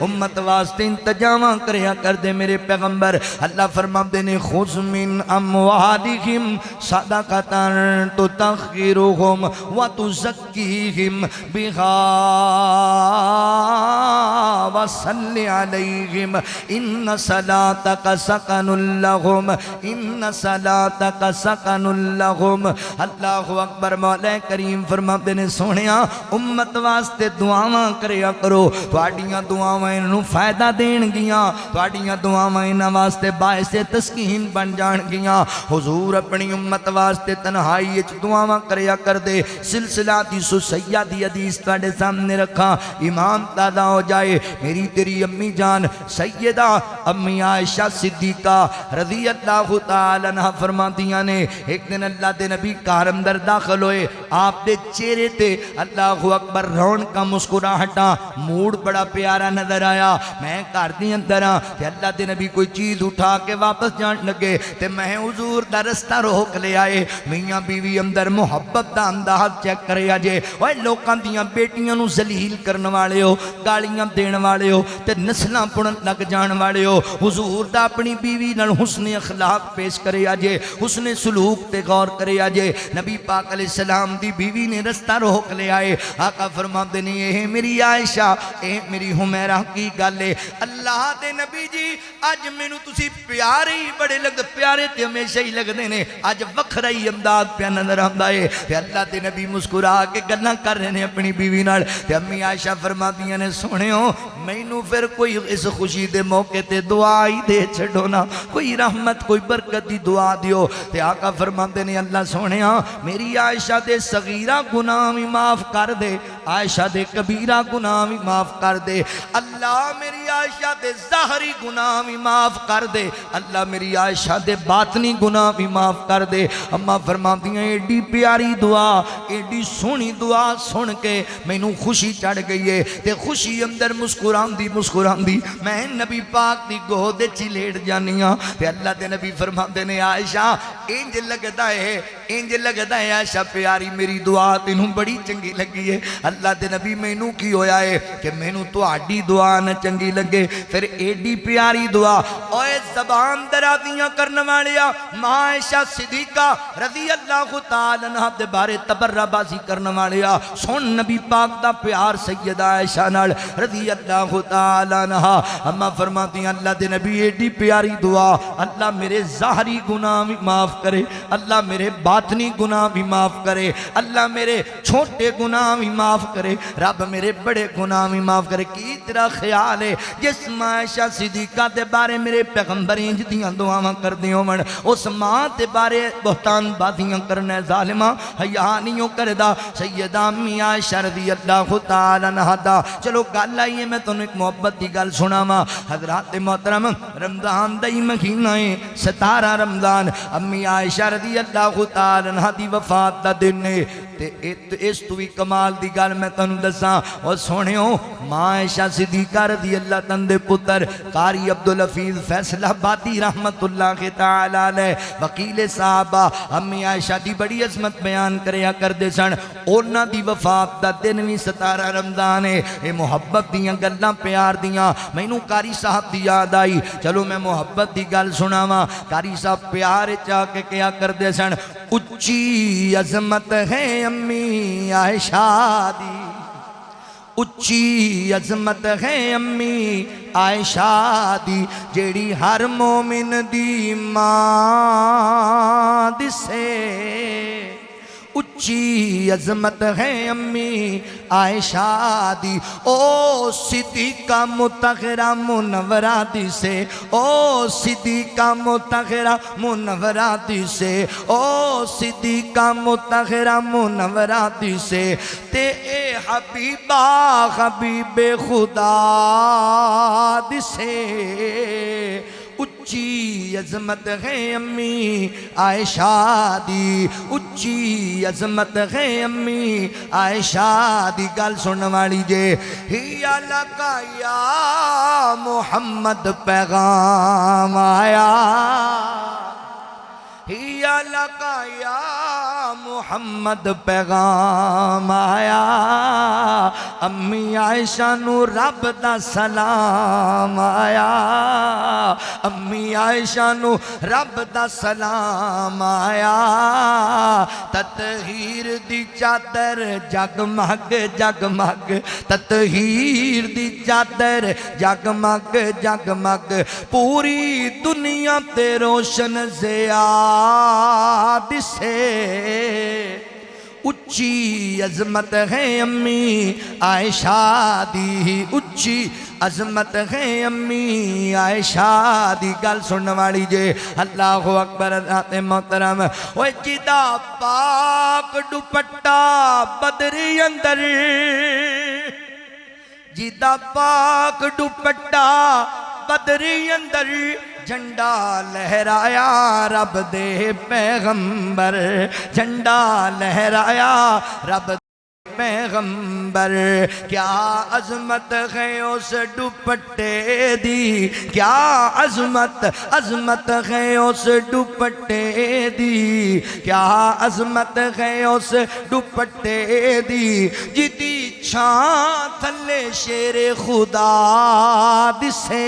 امت واسطے انتظام کریا کر دے میرے پیغمبر اللہ فرماتے نے خذ من اموالہم صدقۃ تطہرہم وتزکیہم بہا وصل علیہم ان صلاتک سکن لہم ان صلاتک سکن لہم اللہ اکبر مولا کریم فرماتے نے سونیا امت واسطے دعاواں کریا کرو تواڈیاں دعاواں انہوں فائدہ دین گیاں تواڈیاں دعاواں انہاں واسطے باعث تسکین بن جان گیاں حضور اپنی امت واسطے تنہائی وچ دعاواں کریا کر دے سلسلہ حدیث سیدی حدیث تواڈے سامنے رکھا ایمان تازہ ہو جائے میری تیری امی جان سیدہ امی عائشہ صدیقہ رضی اللہ تعالی عنہ فرماتیاں نے ایک دن اللہ دے نبی کار اندر داخل ہوئے آپ دے چہرے تے اللہ اکبر رون کا مسکراہٹا موڈ بڑا پیارا نظر آیا میں کار دی اندر ہاں تے اللہ دے نبی کوئی چیز اٹھا کے واپس جان لگے تے میں حضور دا رستہ روک لے آئے میاں بیوی اندر محبت دا انداز چیک کرے آجے اوہ لوکاں دیاں بیٹیاں نو ذلیل کرن والے ہو گالیاں دین والے ہو تے نسلاں پڑن لگ جان والے ہو حضور دا اپنی بیوی نال حسن اخلاق پیش کرے آجے حسن سلوک تے غور کرے آجے نبی پاک علیہ السلام دی بیوی نے رستہ روک لے آئے آقا فرماتے نے اے میری عائشہ اے میری حمیرہ کی گالے اللہ دے نبی جی آج میں نو تسی پیارے ہی بڑے لگ پیارے تے ہمیشہ ہی لگ دینے آج وکھرائی امداد پہ نظر آمدائے تے اللہ دے نبی مسکرا کے گلنا کر رہے ہیں اپنی بیوی نال تے امی عائشہ فرماتی نے سونے ہو میں نو پھر کوئی اس خوشی دے موقع تے دعا ہی دے چھڑو نا کوئی رحمت کوئی برکت دی دعا دیو تے آقا فرماتے نے اللہ سونے ہاں میری عائشہ دے صغیرہ گناہ بھی معاف کر دے عائشہ دے کبیرہ گناہ بھی معاف کر دے اللہ میری عائشہ دے ظاہری گناہ بھی معاف کر دے اللہ میری عائشہ دے باطنی گناہ بھی معاف کر دے اماں فرماتی ہیں ایڈی پیاری دعا ایڈی سونی دعا سن کے میں نو خوشی چڑھ گئی ہے تے خوشی اندر مسکران دی میں نبی پاک دی گودے چی لیٹ جانی ہاں تے اللہ دے نبی فرماتے نے عائشہ انج لگتا ہے عائشہ پیاری میری دعا تینوں بڑی چنگی لگی ہے اللہ دے نبی میں نو کی ہویا ہے کہ میں نو تو آڈی دعا نہ چنگی لگے پھر ایڈی پیاری دعا اوے زبان درا دیاں کرنے والیا ماں عائشہ صدیقہ رضی اللہ تعالی عنہ دے بارے تبرہ بازی کرنے والیا سن نبی پاک دا پیار سیدہ عائشہ نال رضی اللہ تعالی عنہ اما فرماتی ہیں اللہ دے نبی ایڈی پیاری دعا اللہ میرے ظاہری گناہ بھی معاف کرے اللہ میرے باطنی گناہ بھی معاف کرے اللہ میرے چھوٹے گناہ بھی معاف کرے رب میرے بڑے گناہ بھی معاف کرے کی تیرا خیال ہے جس ماں عائشہ صدیقہ دے بارے میرے پیغمبر انج دیاں دعاواں کر دیوں من اس ماں دے بارے بہتان بازیاں کرنے ظالمہ حیاء نہیں کردہ سیدہ امی عائشہ رضی اللہ تعالی عنہ دا چلو گل آئیے میں تنہوں ایک محبت دی گل سنا ماں حضرات محترم رمضان دائی مہینہ 17 رمضان امی عائشہ رضی اللہ تعالی عنہ دی وفات دا دن ہے اس تو بھی کمال دی گل میں تنہوں دساں اور سونے ہو ماں عائشہ صدیقہ رضی اللہ تندے پتر قاری عبدالحفیظ فیصلہ باتی رحمت اللہ تعالی علیہ وکیل صحابہ امی عائشہ دی بڑی عظمت بیان کریا کر دے سن اونا دی وفات دا دن بھی 17 رمضان ہے اے محبت دیاں گلاں پیار دیاں میں نو قاری صاحب دی یاد آئی چلو میں محبت دی گل سناواں قاری صاحب پیار چاہ کے کیا کر دے سن اچھی عظمت ہے امی عائشہ دی اچھی عظمت ہے امی عائشہ دی جیڑی ہر مومن دی ماں دسے اچھی عظمت ہے امی عائشہ دی او صدیقہ مطہرہ منورہ دی سے او صدیقہ مطہرہ منورہ دی سے او صدیقہ مطہرہ منورہ دی سے تے اے حبیبہ حبیب خدا دی سے اچھی عظمت ہے امی عائشہ دی اچھی عظمت ہے امی عائشہ دی گل سننے والی جے ہیا لکا یا محمد پیغام آیا ہیا لکا یا محمد پیغام آیا امی عائشہ نو رب دا سلام آیا امی عائشہ نو رب دا سلام آیا تطہیر دی چادر جگمگ جگمگ تطہیر دی چادر جگمگ جگمگ پوری دنیا تے روشن زیاد سے اچھی عظمت ہے امی عائشہ دی اچھی عظمت ہے امی عائشہ دی گل سننے والی جے اللہ اکبر ذات محترم وہ جدا پاک دوپٹہ بدری اندر جدا پاک دوپٹہ بدری اندر جھنڈا لہرایا رب دے پیغمبر جھنڈا لہرایا رب دے پیغمبر کیا عظمت ہے اس دوپٹے دی کیا عظمت ہے اس دوپٹے دی کیا عظمت ہے اس دوپٹے دی جتی چھاں تھلے شیر خدا دسے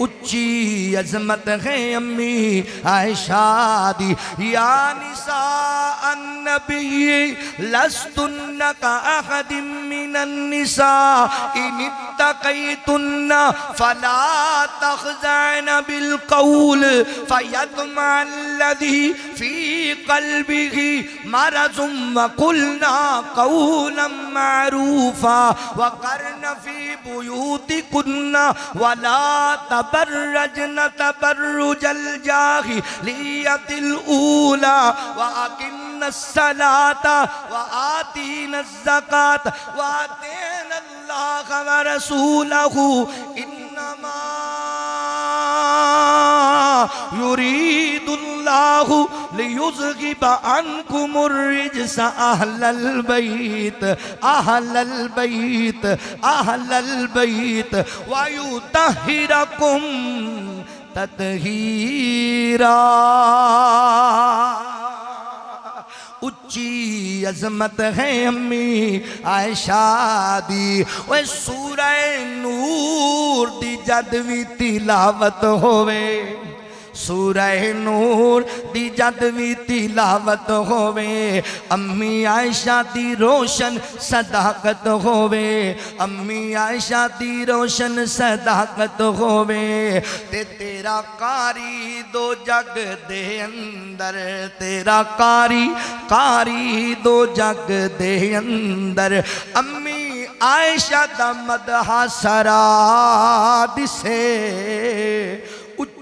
اچھی عظمت ہے امی عائشہ دی یا نساء النبی لستن کاحد من النساء ان اتقیتن فلا تخضعن بالقول فیطمع الذی فی قلبه مرض وقلنا قولا معروفا وقرن فی بیوتکن ولا تبرجن تبرج الجاہلیت الأولى وأقمنا الصلاة وآتينا الزكاة وأطعنا الله ورسوله إنما يريد الله ليذهب عنكم الرجس أهل البيت ويطهركم تطہیرا اچھی عظمت ہے امی عائشہ دی وہ سورہ نور دی جد وی تلاوت ہوئے سورہ نور دی جد وی تلاوت ہوئے امی عائشہ دی روشن صداقت ہوئے امی عائشہ دی روشن صداقت ہوئے تیرا قاری دو جگ دے اندر تیرا قاری دو جگ دے اندر امی عائشہ دا مدح سرا دسے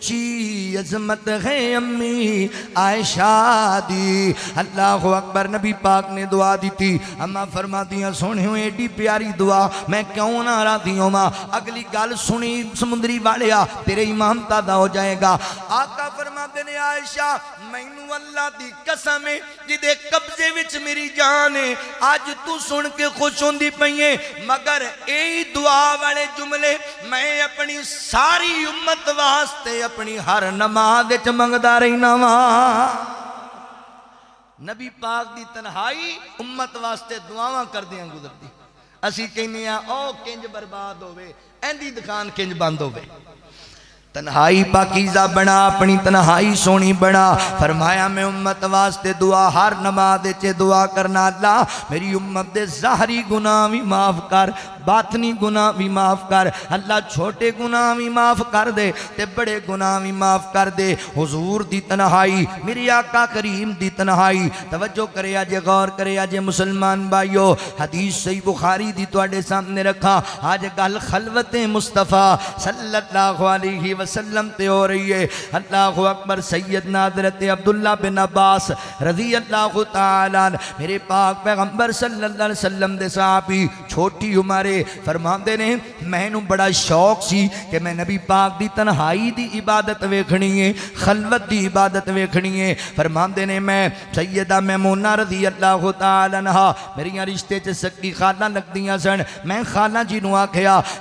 اچھی عظمت ہے امی عائشہ دی اللہ اکبر نبی پاک نے دعا دی تھی اما فرما دیا سونے ہوئے ایڈی پیاری دعا میں کیوں نہ رہا دی ہوں ماں اگلی گال سنی سمندری والیا تیرے امام تادہ ہو جائے گا آقا فرما دینے عائشہ مینو اللہ دی قسم ہے جدے قبضے وچ میری جان ہے آج تو سن کے خوش ہوندی پئیے مگر اے دعا والے جملے میں اپنی ساری امت واسطے اپنی ہر نماز منگدا رہنا وا نبی پاک دی تنہائی امت واسطے دعاواں کر دیاں گزر دی اسی کہنے ہیں او کنج برباد ہوئے ایندی دکان کنج بند ہوئے تنہائی پاکیزہ بنا اپنی تنہائی سونی بنا فرمایا میں امت واسطے دعا ہر نماز چے دعا کرنا اللہ میری امت دے ظاہری گناہ بھی معاف کر باطنی گناہ بھی معاف کر اللہ چھوٹے گناہ بھی معاف کر دے تے بڑے گناہ بھی معاف کر دے حضور دی تنہائی میری آقا کریم دی تنہائی توجہ کرے آجے غور کرے آجے مسلمان بھائیو حدیث صحیح بخاری دی توڑے سامنے رکھا آج گل خلوت مصطفیٰ صلی اللہ علیہ وسلم تے ہو رہی ہے اللہ اکبر سیدنا حضرت عبداللہ بن عباس رضی اللہ تعالیٰ میرے پاک پیغمبر صلی اللہ علیہ وسلم دے صحابی چھوٹی عمرے فرماندے نے میں نو بڑا شوق سی کہ میں نبی پاک دی تنہائی دی عبادت ویکھنی ہے خلوت دی عبادت ویکھنی ہے فرماندے نے میں سیدہ میمونہ رضی اللہ تعالیٰ عنہ میری رشتے چ سکی خالہ لگ دیاں سن میں خالہ جی نو آکھیا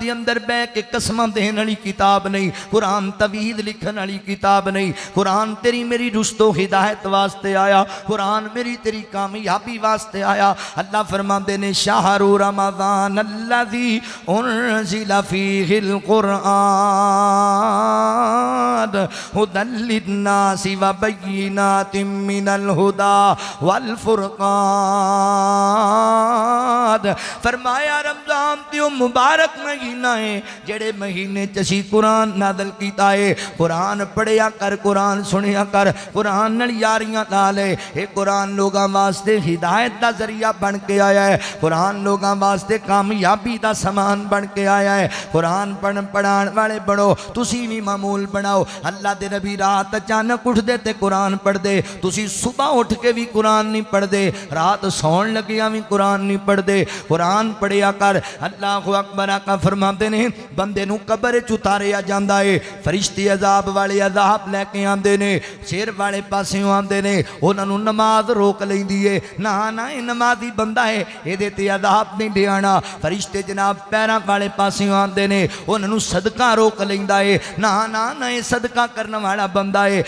دے اندر بہ کے قسماں دین والی کتاب نہیں، قرآن توحید لکھن والی کتاب نہیں، قرآن تیری میری رشد و ہدایت واسطے آیا، قرآن میری تیری کامیابی واسطے آیا۔ اللہ فرماندے نے شہر رمضان الذی انزل فیہ القرآن ھدی للناس وبینات من الہدی والفرقان۔ فرمایا رمضان دیو مبارک مہینہ ہے جڑے مہینے چسی قرآن نازل کیتا ہے، قرآن پڑھیا کر، قرآن سنیا کر، قرآن نال یاریاں لا لے۔ اے قرآن لوگاں واسطے ہدایت دا ذریعہ بن کے آیا ہے، قرآن لوگاں واسطے کامیابی دا سامان بن کے آیا ہے۔ قرآن پڑھان والے بڑھو، تسی بھی معمول بناؤ۔ اللہ دے نبی رات اچانک اٹھ دے تے قرآن پڑھ دے، تسی صبح اٹھ کے بھی قرآن نہیں پڑھ دے، رات سون لگیاں بھی قرآن نہیں پڑھ دے، قرآن پڑھیا کر۔ اللہ اکبر آقا فرماتے ہیں بندے نو قبر چ اتاریا جاندا ہے، فرشتے عذاب والے عذاب لے کے آندے نے، سیر والے پاسیوں آندے نے، انہاں نو نماز روک لیندی ہے، نہ اے نمازی بندہ ہے ایدے تے عذاب نہیں دیانا۔ فرشتے جناب پیراں والے پاسیوں آندے نے، انہاں نو صدقہ روک لیندا ہے، نہ اے صدقہ کرنے والا بندہ ہے۔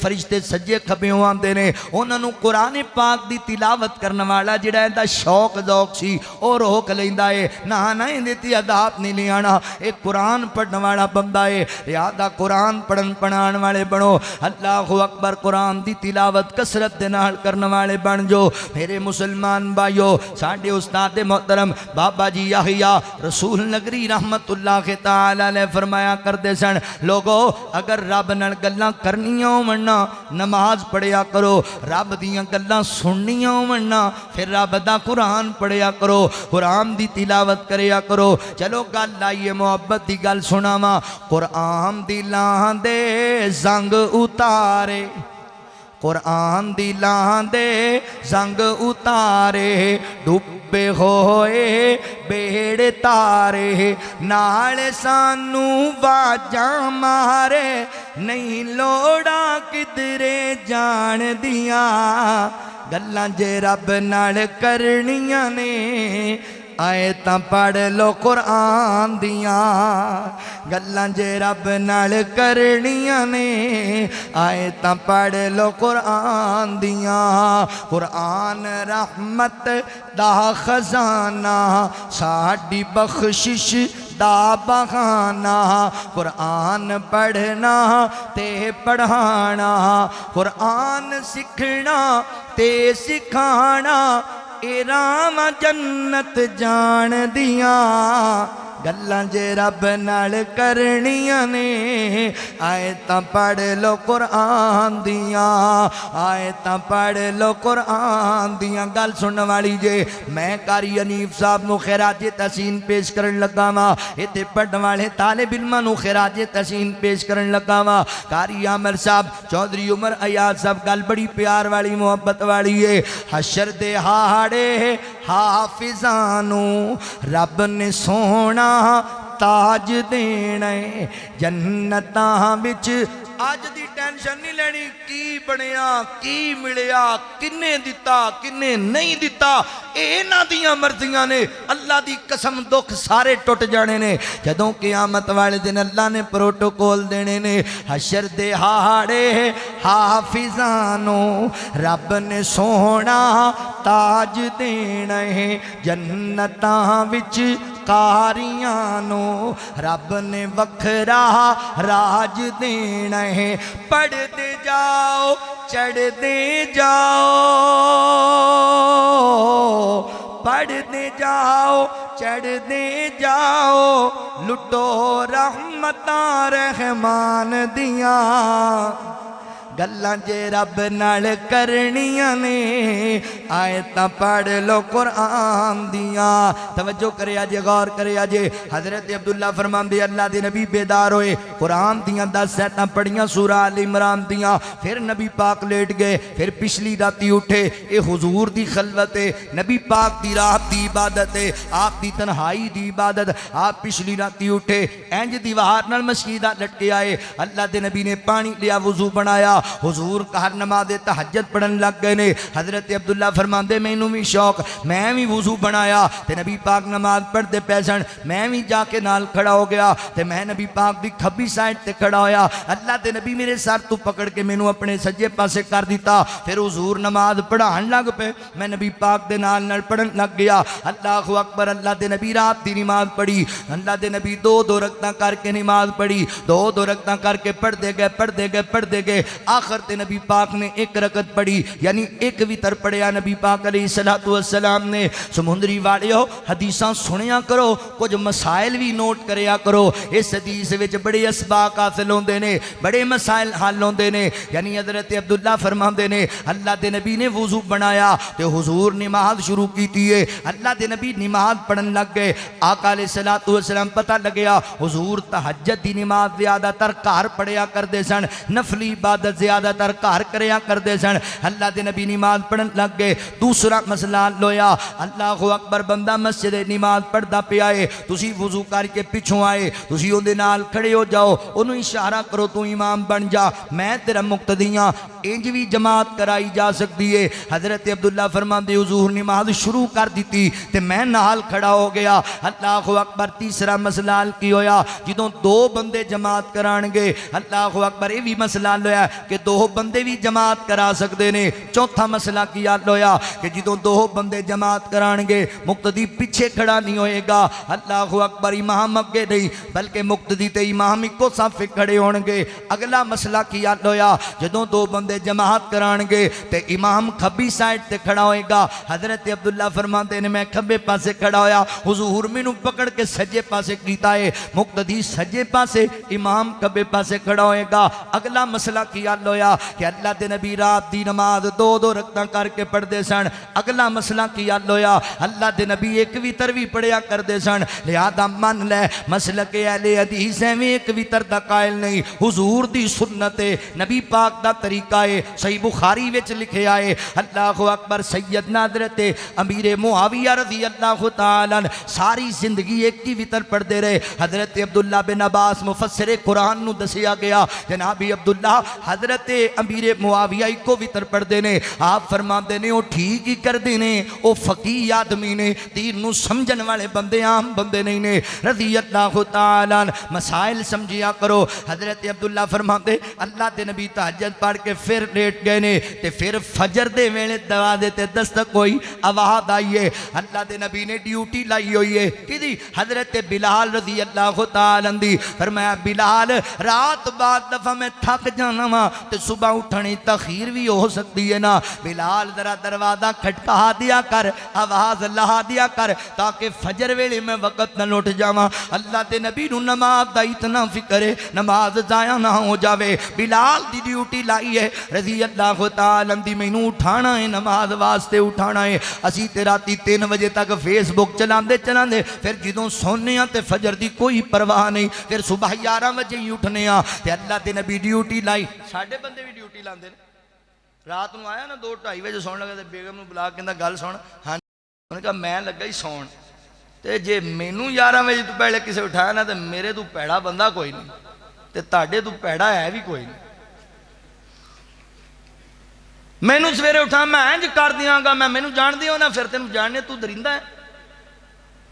فرشتے سجے کھبیوں آندے نے، انہاں نو قرآن پاک دی تلاوت کرنے والا جڑا ایندا شوق ذوق سی او روک لیندا ہے، نہ ایندے تے عذاب نہیں لیانا، اے قرآن پڑھنے والا بندہ ہے۔ لہذا قرآن پڑھان والے بنو، اللہ اکبر، قرآن دی تلاوت کثرت دے نال کرنے والے بن جو۔ میرے مسلمان بھائیو، ساڈے استاد محترم بابا جی یحییٰ رسول نگری رحمت اللہ تعالی علیہ فرمایا کردے سن، لوگو اگر رب نال گلاں کرنیاں ہون نماز پڑھیا کرو، رب دیاں گلاں سننیاں ہون پھر رب دا قرآن پڑھیا کرو، قرآن دی تلاوت کریا کرو۔ چلو گل آئیے محبت دی گل سناواں، قرآن دلاں دے زنگ اتارے، قرآن دلاں دے زنگ اتارے، ڈوبے ہوئے بیڑے تارے، نال سانو واجاں مارے، نہیں لوڑا کدرے جان دیاں، گلاں جے رب نال کرنیاں نے، آیتاں پڑھ لو قرآن دیاں، گلاں جے رب نال کرنیاں نے، آیتاں پڑھ لو قرآن دیاں۔ قرآن رحمت دا خزانہ، ساڈی بخشش دا بہانہ، قرآن پڑھنا تے پڑھانا، قرآن سکھنا تے سکھانا، اے رام جنت جان دیاں، گلاں جے رب نال کرنیاں نے، آیتاں پڑھ لو قرآن دیاں، آیتاں پڑھ لو قرآن دیاں۔ گل سننے والی جے، میں قاری حنیف صاحب نو خراج تحسین پیش کرن لگا وا، ایتھے پڑھن والے طالب علماں نو خراج تحسین پیش کرن لگا وا۔ قاری عامر صاحب، چودھری عمر ایاز صاحب، گل بڑی پیار والی محبت والی ہے۔ حشر دے ہاڑے حافظانو رب نے سونا تاج دینے، جنتاں وچ آج دی ٹینشن نہیں لینی کی بنیا کی ملیا، کنے دیتا کنے نہیں دیتا، اے نہ دیاں مرضیاں نے، اللہ دی قسم دکھ سارے ٹوٹ جانے نے، جدوں قیامت والے دن اللہ نے پروٹوکول دینے نے۔ حشر دے ہاڑے حافظانو رب نے سونا تاج دینے، جنتاں وچ قاریانو رب نے وکھرا راج دینا ہے۔ پڑھ دے جاؤ چڑھ دے جاؤ، پڑھ دے جاؤ چڑھ دے جاؤ، لٹو رحمتاں رحمان دیاں، گلاں جے رب نال کرنیاں نے، آیتاں پڑھ لو قرآن دیاں۔ توجہ کریا جے، غور کریا جے، حضرت عبداللہ فرماندے اللہ دے نبی بیدار ہوئے، قرآن دیاں 10 آیتاں پڑھیاں سورہ آل عمران دیاں، پھر نبی پاک لیٹ گئے، پھر پچھلی راتی اٹھے، اے حضور دی خلوت ہے، نبی پاک دی رات دی عبادت ہے، آپ دی تنہائی دی عبادت، آپ پچھلی راتی اٹھے، اینج دیوار نال مسجدہ لٹ کے آئے، اللہ دے نبی نے پانی لیا، وضو بنایا، حضور گھر نماز تہجد پڑھن لگ گئے نے. حضرت عبداللہ فرماندے مینوں بھی شوق, میں بھی وضو بنایا تے نبی پاک نماز پڑھتے پے سن, میں بھی جا کے نال کھڑا ہو گیا تے میں نبی پاک دی کھبی سائڈ تے کھڑا ہویا. اللہ دے نبی میرے سر تو پکڑ کے مینوں اپنے سجے پاسے کر دیتا. پھر حضور نماز پڑھان لگ پے, میں نبی پاک دے نال پڑھن لگ گیا. اللہ اکبر. اللہ دے نبی رات دی نماز پڑھی, اللہ دے نبی دو رکعتاں کر کے نماز پڑھی, دو رکعتاں کر کے پڑھتے گئے. آخر تے نبی پاک نے ایک رکعت پڑھی, یعنی ایک وتر پڑھیا نبی پاک علیہ السلام نے. سمندری والیو حدیثاں سنیا کرو, کچھ مسائل بھی نوٹ کریا کرو. اس حدیث وچ بڑے اسباق حاصل ہوندے نے, بڑے مسائل حل ہوندے نے. یعنی حضرت عبداللہ فرماندے نے اللہ دے نبی نے وضو بنایا تے حضور نماز شروع کیتی ہے. اللہ دے نبی نماز پڑھن لگ گئے. آقا علیہ السلام پتہ لگیا حضور تہجد دی نماز زیادہ تر گھر پڑھیا کردے سن, نفلی عبادت زیادہ تر گھر کریا کردے سن. اللہ دے نبی نماز پڑھن لگ گئے. دوسرا مسئلہ لویا, اللہ اکبر, بندہ مسجد نماز پڑھدا پیا ہے, تسی وضو کر کے پیچھوں آئے, تسی اون دے نال کھڑے ہو جاؤ, انہوں اشارہ کرو تو امام بن جا, میں تیرا مقتدی ہاں. انج بھی جماعت کرائی جا سکتی ہے. حضرت عبداللہ فرماندے حضور نماز شروع کر دیتی تے میں نال کھڑا ہو گیا. اللہ اکبر. تیسرا مسئلہ کی ہویا, جدوں دو بندے جماعت کران گے, اللہ اکبر, یہ بھی مسئلہ ہویا کہ دو بندے بھی جماعت کرا سکتے نے. چوتھا مسئلہ کی حل ہویا کہ جدوں دو بندے جماعت کران گے مقتدی پیچھے کھڑا نہیں ہوئے گا. اللہ اکبر. امام اگے نہیں بلکہ مقتدی تے امام کو صف کھڑے ہون گے. اگلا مسئلہ کی حل ہویا, جدوں دو بندے جماعت کران گے تے امام کھبی سائڈ تے کھڑا ہوئے گا. حضرت عبداللہ فرماتے نے میں کھبے پاسے کھڑا ہویا, حضور مینوں پکڑ کے سجے پاسے کیتا ہے, مقتدی سجے پاسے, امام کھبے پاسے کھڑا ہوئے گا. اگلا مسئلہ کی حل ہویا کہ اللہ دے نبی رات دی نماز دو رکعتاں کر کے پڑھدے سن. اگلا مسئلہ کی حل ہویا, اللہ دے نبی ایک وتر بھی پڑھیا کردے سن. لہذا من لے مسلک اہل حدیث میں ایک وتر دا قائل نہیں. حضور دی سنت ہے, نبی پاک دا طریقہ ہے, صحیح بخاری وچ لکھے آئے. اللہ اکبر. سیدنا حضرت امیر معاویہ رضی اللہ تعالیٰ ساری زندگی ایک ہی وتر پڑھتے رہے. حضرت عبداللہ بن عباس مفسر قرآن نو دسیا گیا جناب عبداللہ حضرت امیر معاویہ کو وتر پڑھتے نے. آپ فرماتے نے وہ ٹھیک ہی کردے نے, وہ فقیہ آدمی نے, دین نو سمجھن والے بندے عام بندے نہیں نے رضی اللہ تعالیٰ. مسائل سمجھیا کرو. حضرت عبداللہ فرماتے اللہ دے نبی تہجد پڑھ کے پھر لیٹ گئے نے تے پھر فجر دے ویلے دروازے تے دستک ہوئی, آواز آئی ہے. اللہ دے نبی نے ڈیوٹی لائی ہوئی ہے کدی حضرت بلال رضی اللہ تعالیٰ دی. فرمایا بلال رات بعد دفعہ میں تھک جانا وا تے صبح اٹھنے تاخیر بھی ہو سکتی ہے نا, بلال ذرا دروازہ کھٹکا دیا کر, آواز لا دیا کر تاکہ فجر ویلے میں وقت نہ لوٹ جاواں. اللہ دے نبی نو نماز دا اتنا فکر ہے نماز ضائع نہ ہو جاوے. بلال دی ڈیوٹی لائی ہے رضی اللہ تعالیٰ دی, مینوں اٹھانا ہے نماز واسطے اٹھانا ہے. اسی تے راتی 3 بجے تک فیس بک چلاندے پھر جدوں سونے تے فجر دی کوئی پرواہ نہیں, پھر صبح 11 بجے ہی اٹھنے تے اللہ دے نبی ڈیوٹی لائی. ساڈے بندے بھی ڈیوٹی لاندے نے. رات نو آیا نا 2-2:30 بجے سون لگا تے بیگم نو بلا کے کہندا گل سن. ہاں انہوں نے کہا میں لگا ہی سون, تے جے مینوں 11 بجے تو پہلے کسے اٹھایا نا تے میرے تو پیڑا بندہ کوئی نہیں تے تاڈے تو پیڑا ہے بھی کوئی نہیں. مینوں سویرے اٹھا میں انج کر دیاں گا, میں مینوں جان دیاں نا, پھر تینوں جاننے تو درندہ ہے,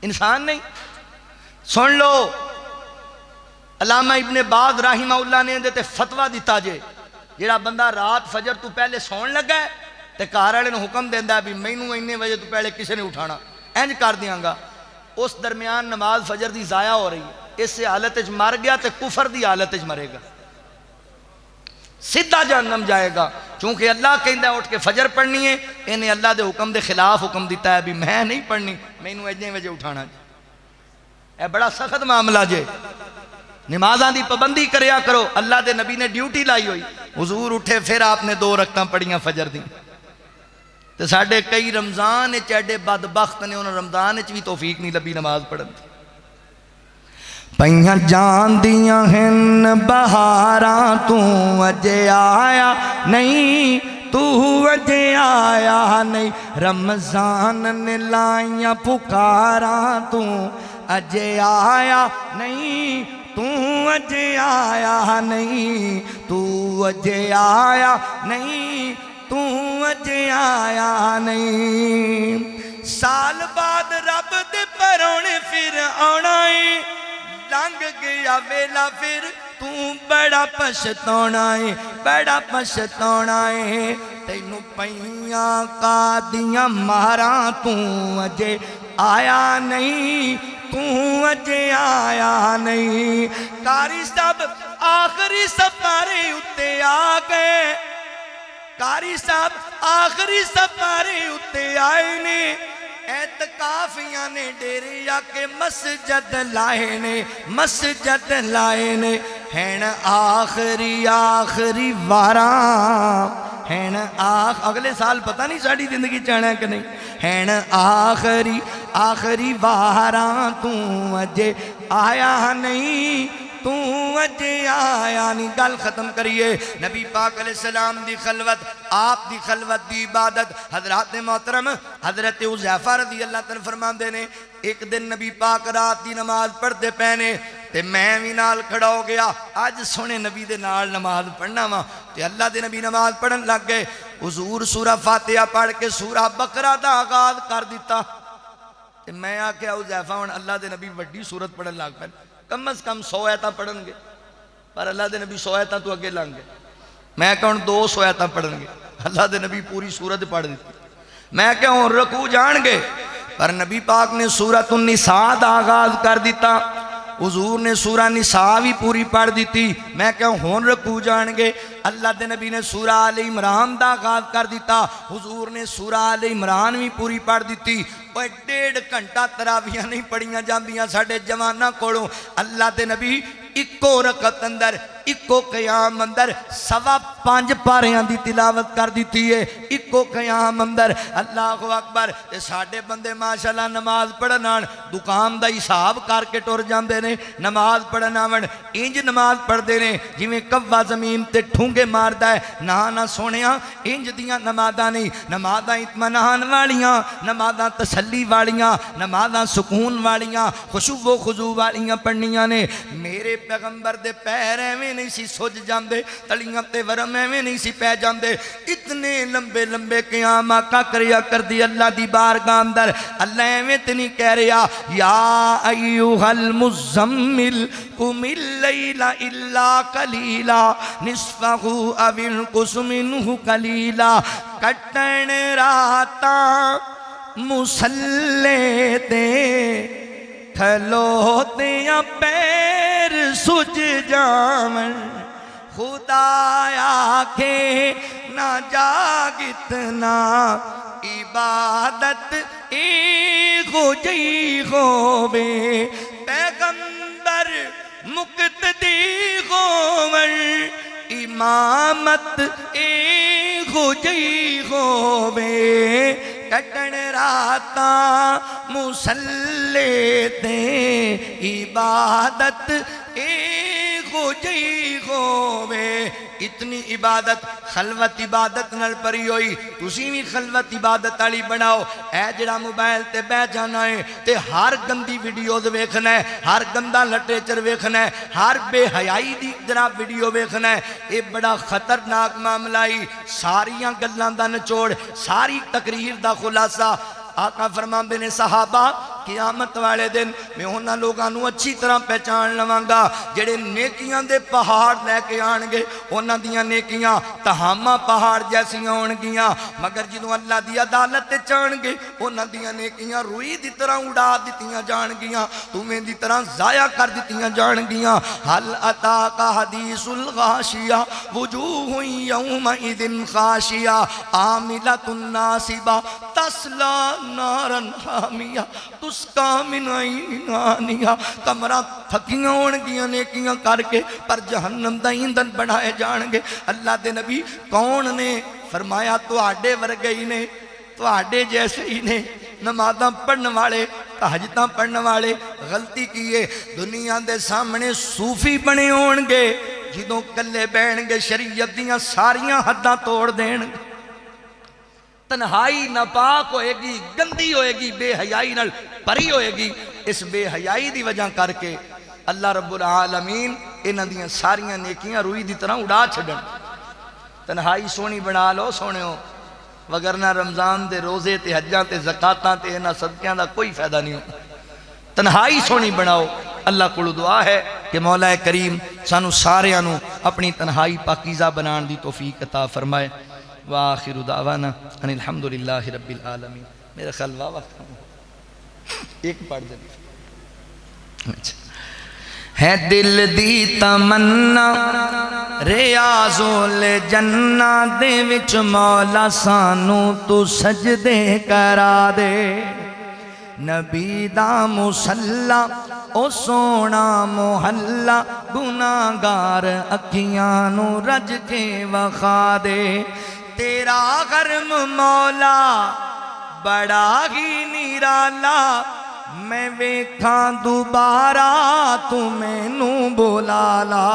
انسان نہیں. سن لو علامہ ابن باز رحمہ اللہ نے دیتے فتوہ دیتا جے, جیڑا بندہ رات فجر تو پہلے سون لگا ہے تے گھر والے نے حکم دیندا ہے بھی مینوں اتنے بجے تو پہلے کسے نے اٹھانا, انج کر دیاں گا, اس درمیان نماز فجر دی ضائع ہو رہی ہے, اس حالت وچ مر گیا تے کفر دی حالت وچ مرے گا, سیدھا جہنم جائے گا. چونکہ اللہ کہندا ہے اٹھ کے فجر پڑھنی ہے, انہیں اللہ دے حکم دے خلاف حکم دیتا ہے بھی میں نہیں پڑھنی, مینوں اتنے بجے اٹھانا جی. اے بڑا سخت معاملہ جے. نمازاں دی پابندی کریا کرو. اللہ دے نبی نے ڈیوٹی لائی ہوئی, حضور اٹھے پھر آپ نے 2 رکعتاں پڑھیاں فجر دی. تے ساڈے کئی رمضان وچ ایڈے بدبخت نے, انہاں رمضان وچ بھی توفیق نہیں لبھی نماز پڑھن دی. پئیاں جاندیاں ہن بہاراں تو اجے آیا نہیں, تو اجے آیا نہیں, رمضان نے لائیاں پکاراں تو اجے آیا نہیں, تو اجے آیا نہیں، تو اجے آیا نہیں، تو اجے آیا نہیں۔ سال بعد رب دے پرونے پھر آنا ہے، لنگ گیا ویلا پھر تو بڑا پچھتانا ہے، بڑا پچھتانا ہے۔ تینوں پئیاں قادیاں ماراں تو اجے آیا نہیں، تو اجے آیا نہیں۔ قاری صاحب آخری سپارے اتے آ گئے، قاری صاحب آخری سپارے اتے آئے نے، اعتکافیاں نے ڈیرے آ کے مسجد لائے نے، مسجد لائے نے۔ ہین آخری آخری واراں، ہین اگلے سال پتہ نہیں ساڑی زندگی چاہنا ہے کہ نہیں۔ ہین آخری آخری واراں تو اجے آیا نہیں، تو اجے آیا نہیں۔ گل ختم کریے۔ نبی پاک علیہ السلام دی خلوت، آپ دی خلوت دی عبادت۔ حضرات محترم حضرت حذیفہ رضی اللہ تعالیٰ فرماندے نے، ایک دن نبی پاک رات دی نماز پڑھتے پینے تے میں بھی نال کھڑا ہو گیا۔ آج سونے نبی دے نال نماز پڑھنا وا تے اللہ دے نبی نماز پڑھن لگ گئے۔ حضور سورہ فاتحہ پڑھ کے سورہ بقرہ دا آغاز کر دیتا تے میں آکھیا حذیفہ ہن اللہ دے نبی وڈی سورت پڑھن لگ پے، کم از کم 100 آیتاں پڑھن گے، پر اللہ دے نبی 100 آیتاں تو اگے لنگ گئے۔ میں کہا ہن 200 آیتاں پڑھن گے، اللہ دے نبی پوری سورت پڑھ دیتی۔ میں کہا ہن رکوع جان گے، پر نبی پاک نے سورۃ النساء دا آغاز کر دیتا۔ حضور نے سورہ نساء بھی پوری پڑھ دیتی۔ میں کہا ہون رکوع جان گے، اللہ دے نبی نے سورہ آل عمران دا آغاز کر دیتا۔ حضور نے سورہ آل عمران بھی پوری پڑھ دیتی۔ وہ 1.5 گھنٹہ تراویحاں نہیں پڑھیاں جاندیاں ساڑھے جوانہ کولوں۔ اللہ دے نبی اکو رکعت اندر، اکو قیام اندر 5.25 پاریاں دی تلاوت کر دیتی ہے، اکو قیام اندر۔ اللہ اکبر۔ تے ساڑھے بندے ماشاءاللہ نماز پڑھنان دکان دا حساب کر کے ٹر جاندے نے، نماز پڑھناون انج نماز پڑھ دے نے جویں کوا زمین تے ٹھونگے ماردا ہے۔ نہ سونیاں انج دیاں نمازاں نہیں، نمازاں اطمینان والیاں، نمازاں تسلی والیاں، نمازاں سکون والیاں، خشوع و خضوع والیاں پڑھنیاں نے۔ میرے پیغمبر دے پیر ایویں نہیں سی سج جاندے، تلیاں تے ورم ایویں نہیں سی پہ جاندے، اتنے لمبے لمبے قیام آقا کریا کر دی اللہ دی بارگاہ اندر۔ اللہ ایویں تے نہیں کہہ رہا یا ایھا المزمل قم اللیل الا قلیلا نصفہ او انقص منہ قلیلا۔ کٹن راتاں مسلے تے کھلوتیاں پیر سج جاون، خدایا کے نہ جاگتنا عبادت ایغو جئی ہووے، پیغمبر مقتدی ہوون، امامت ایغو جئی ہووے۔ کٹن راتاں مسلے تے عبادت ایغو جئی ہووے۔ اتنی عبادت خلوت عبادت نال پری ہوئی، تسی بھی خلوت عبادت والی بناؤ۔ اے جڑا موبائل تے بہ جانا ہے تے ہر گندی ویڈیوز ویکھنا ہے، ہر گندا لٹریچر ویکھنا ہے، ہر بے حیائی دی جناب ویڈیو ویکھنا ہے، اے بڑا خطرناک معاملہ ہی۔ ساریاں گلاں دا نچوڑ، ساری تقریر دا خلاصہ آقا فرماندے نے صحابہ قیامت والے دن میں انہاں لوگاں نوں اچھی طرح پہچان لواں گا جڑے نیکیاں دے پہاڑ لے کے آن گے، انہاں دیاں نیکیاں تہامہ پہاڑ جیسیاں ہون گیاں، مگر جدوں اللہ دی عدالت تے چان گے انہاں دیاں نیکیاں روئی دی طرح اڑا دتیاں جان گیاں، تمہیں دی طرح ضائع کر دتیاں جان گیاں۔ حل اتاک حدیث الغاشیہ وجوہ یومئذ خاشیہ عاملۃ ناصبہ تصلی نارا حامیہ تسقی من عین آنیہ۔ کمرہ تھکیاں ہون گیاں نیکیاں کر کے پر جہنم دا ایندھن بنائے جان گے۔ اللہ دے نبی کون نے فرمایا تواڈے ورگے ہی نے، تواڈے جیسے ہی نے، نمازاں پڑھن والے، تہجداں پڑھن والے۔ غلطی کیے دنیا دے سامنے صوفی بنے ہون گے، جدوں کلے بہن گے شریعت دیاں ساریاں حداں توڑ دین گے۔ تنہائی ناپاک ہوئے گی، گندی ہوئے گی، بے حیائی نال پری ہوئے گی۔ اس بے حیائی دی وجہ کر کے اللہ رب العالمین انہاں دیاں ساریاں نیکیاں روئی دی طرح اڑا چھڑن تنہائی سونی بنا لو سونے ہو وگرنہ رمضان دے روزے تے حجاں تے زکاتاں تے انہاں صدقیاں دا کوئی فائدہ نہیں ہو تنہائی سونی بناؤ اللہ کو دعا ہے کہ مولا کریم سانو ساریانو اپنی تنہائی پاکیزہ بنان دی توفیق عطا فرمائے وآخر دعوانا ان الحمدللہ رب العالمین میرا خیال وقت ایک پڑھ دے ہے دل دی تمنا ریاضول جنہ دے وچ مولا سانو تو سجدے کرا دے نبی دا مصلا او سونا محلہ گناہگار اکھیاں نو رج کے وخا دے تیرا غرم مولا بڑا ہی نرالا میں ویکھاں دوبارہ تو مینوں بلا لا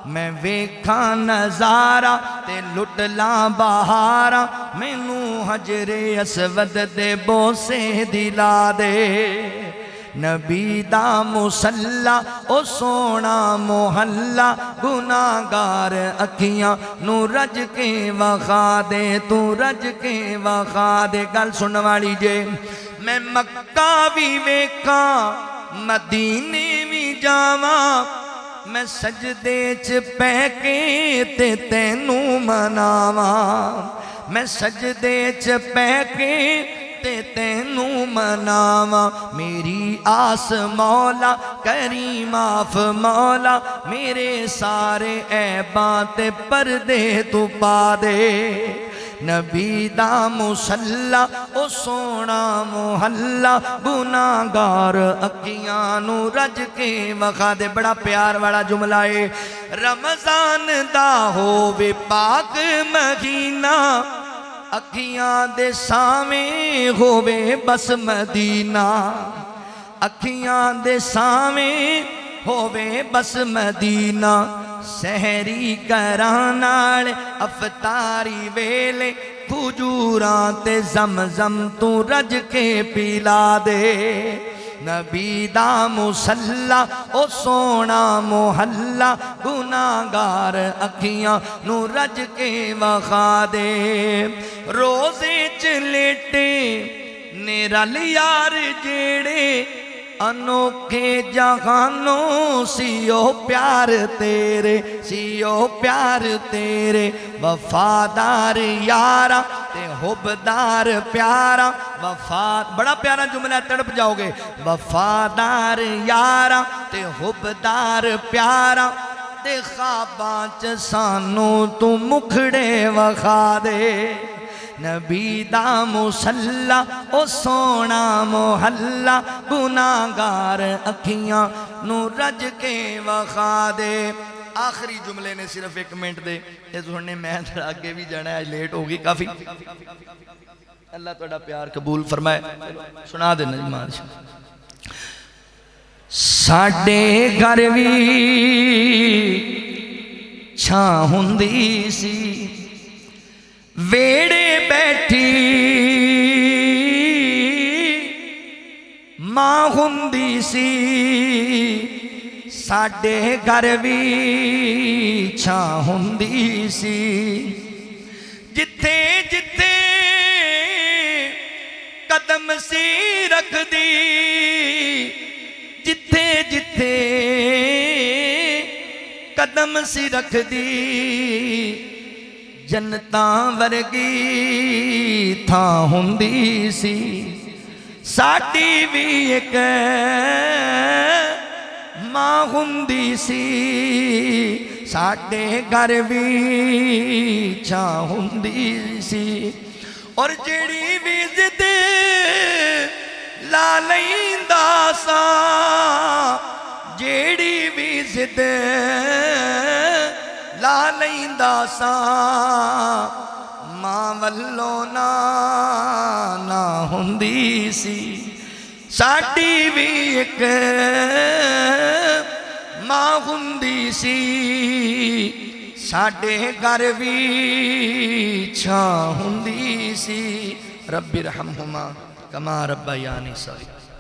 میں ویکھاں نظارہ تے لٹ لاں بہارا مینوں حجر اسود دے بوسے دلا دے نبی دا مصلا او سونا محلہ گناہگار اکھیاں نو رج کے وخا دے تو رج کے وخا دے گل سن والی جے میں مکہ بھی ویکھاں مدینے بھی جاواں میں سجدے چ پہ کے تے تینوں مناواں میں سجدے چ پہ کے تے تینوں مناواں میری آس مولا کریم آف مولا میرے سارے عیباں تے پردے تو پا دے نبی دا مصلا او سونا محلہ گناہگار اکھیاں نو رج کے وخا دے بڑا پیار والا جملہ ہے رمضان دا ہووے پاک مہینہ اکھیاں دے سامیں ہووے بس مدینہ اکھیاں دے سامیں ہووے بس مدینہ سحری کرانال افطاری ویلے کھجوراں تے زمزم تو رج کے پلا دے نبی دا مصلا او سونا محلہ گناہگار اکھیاں نو رج کے وخا دے روزے چ لیٹے نرل یار جیڑے انوکھے جہانوں سیو پیار تیرے وفادار یارا تے حبدار پیارا بڑا پیارا جملہ تڑپ جاؤ گے وفادار یارا تے حبدار پیارا تے خواباں چ سانو تو مکھڑے وخا دے نبی دا مصلا او سونا محلہ گناہگار اکھیاں نو رج کے وخا دے آخری جملے نے صرف 1 منٹ دے یہ سننے میں در آگے بھی جانا ہے آج لیٹ ہوگی کافی اللہ توڑا پیار قبول فرمائے سنا دے نجمان ساڑے گھر وی چھاں ہوندی سی ویڑے بیٹھی ماں ہوندی سی ساڑے گھر وی چھاں ہوندی سی جتھے جتھے قدم سی رکھ دی جتھے جتھے قدم سی رکھ دی جنتاں ورگی تھاں ہوندی سی ساڈی بھی ایک ماں ہوندی سی ساڈے گھر بھی چھاں ہوندی سی اور جیڑی بھی ضد لا لیندا سا جیڑی بھی ضد لا لیندا سا ماں والوں نہ ہوندی سی ساڈی بھی ایک ماں ہوندی سی ساڈے گھر بھی چھاں ہوندی سی رب ارحمہما کما ربیانی صغیرا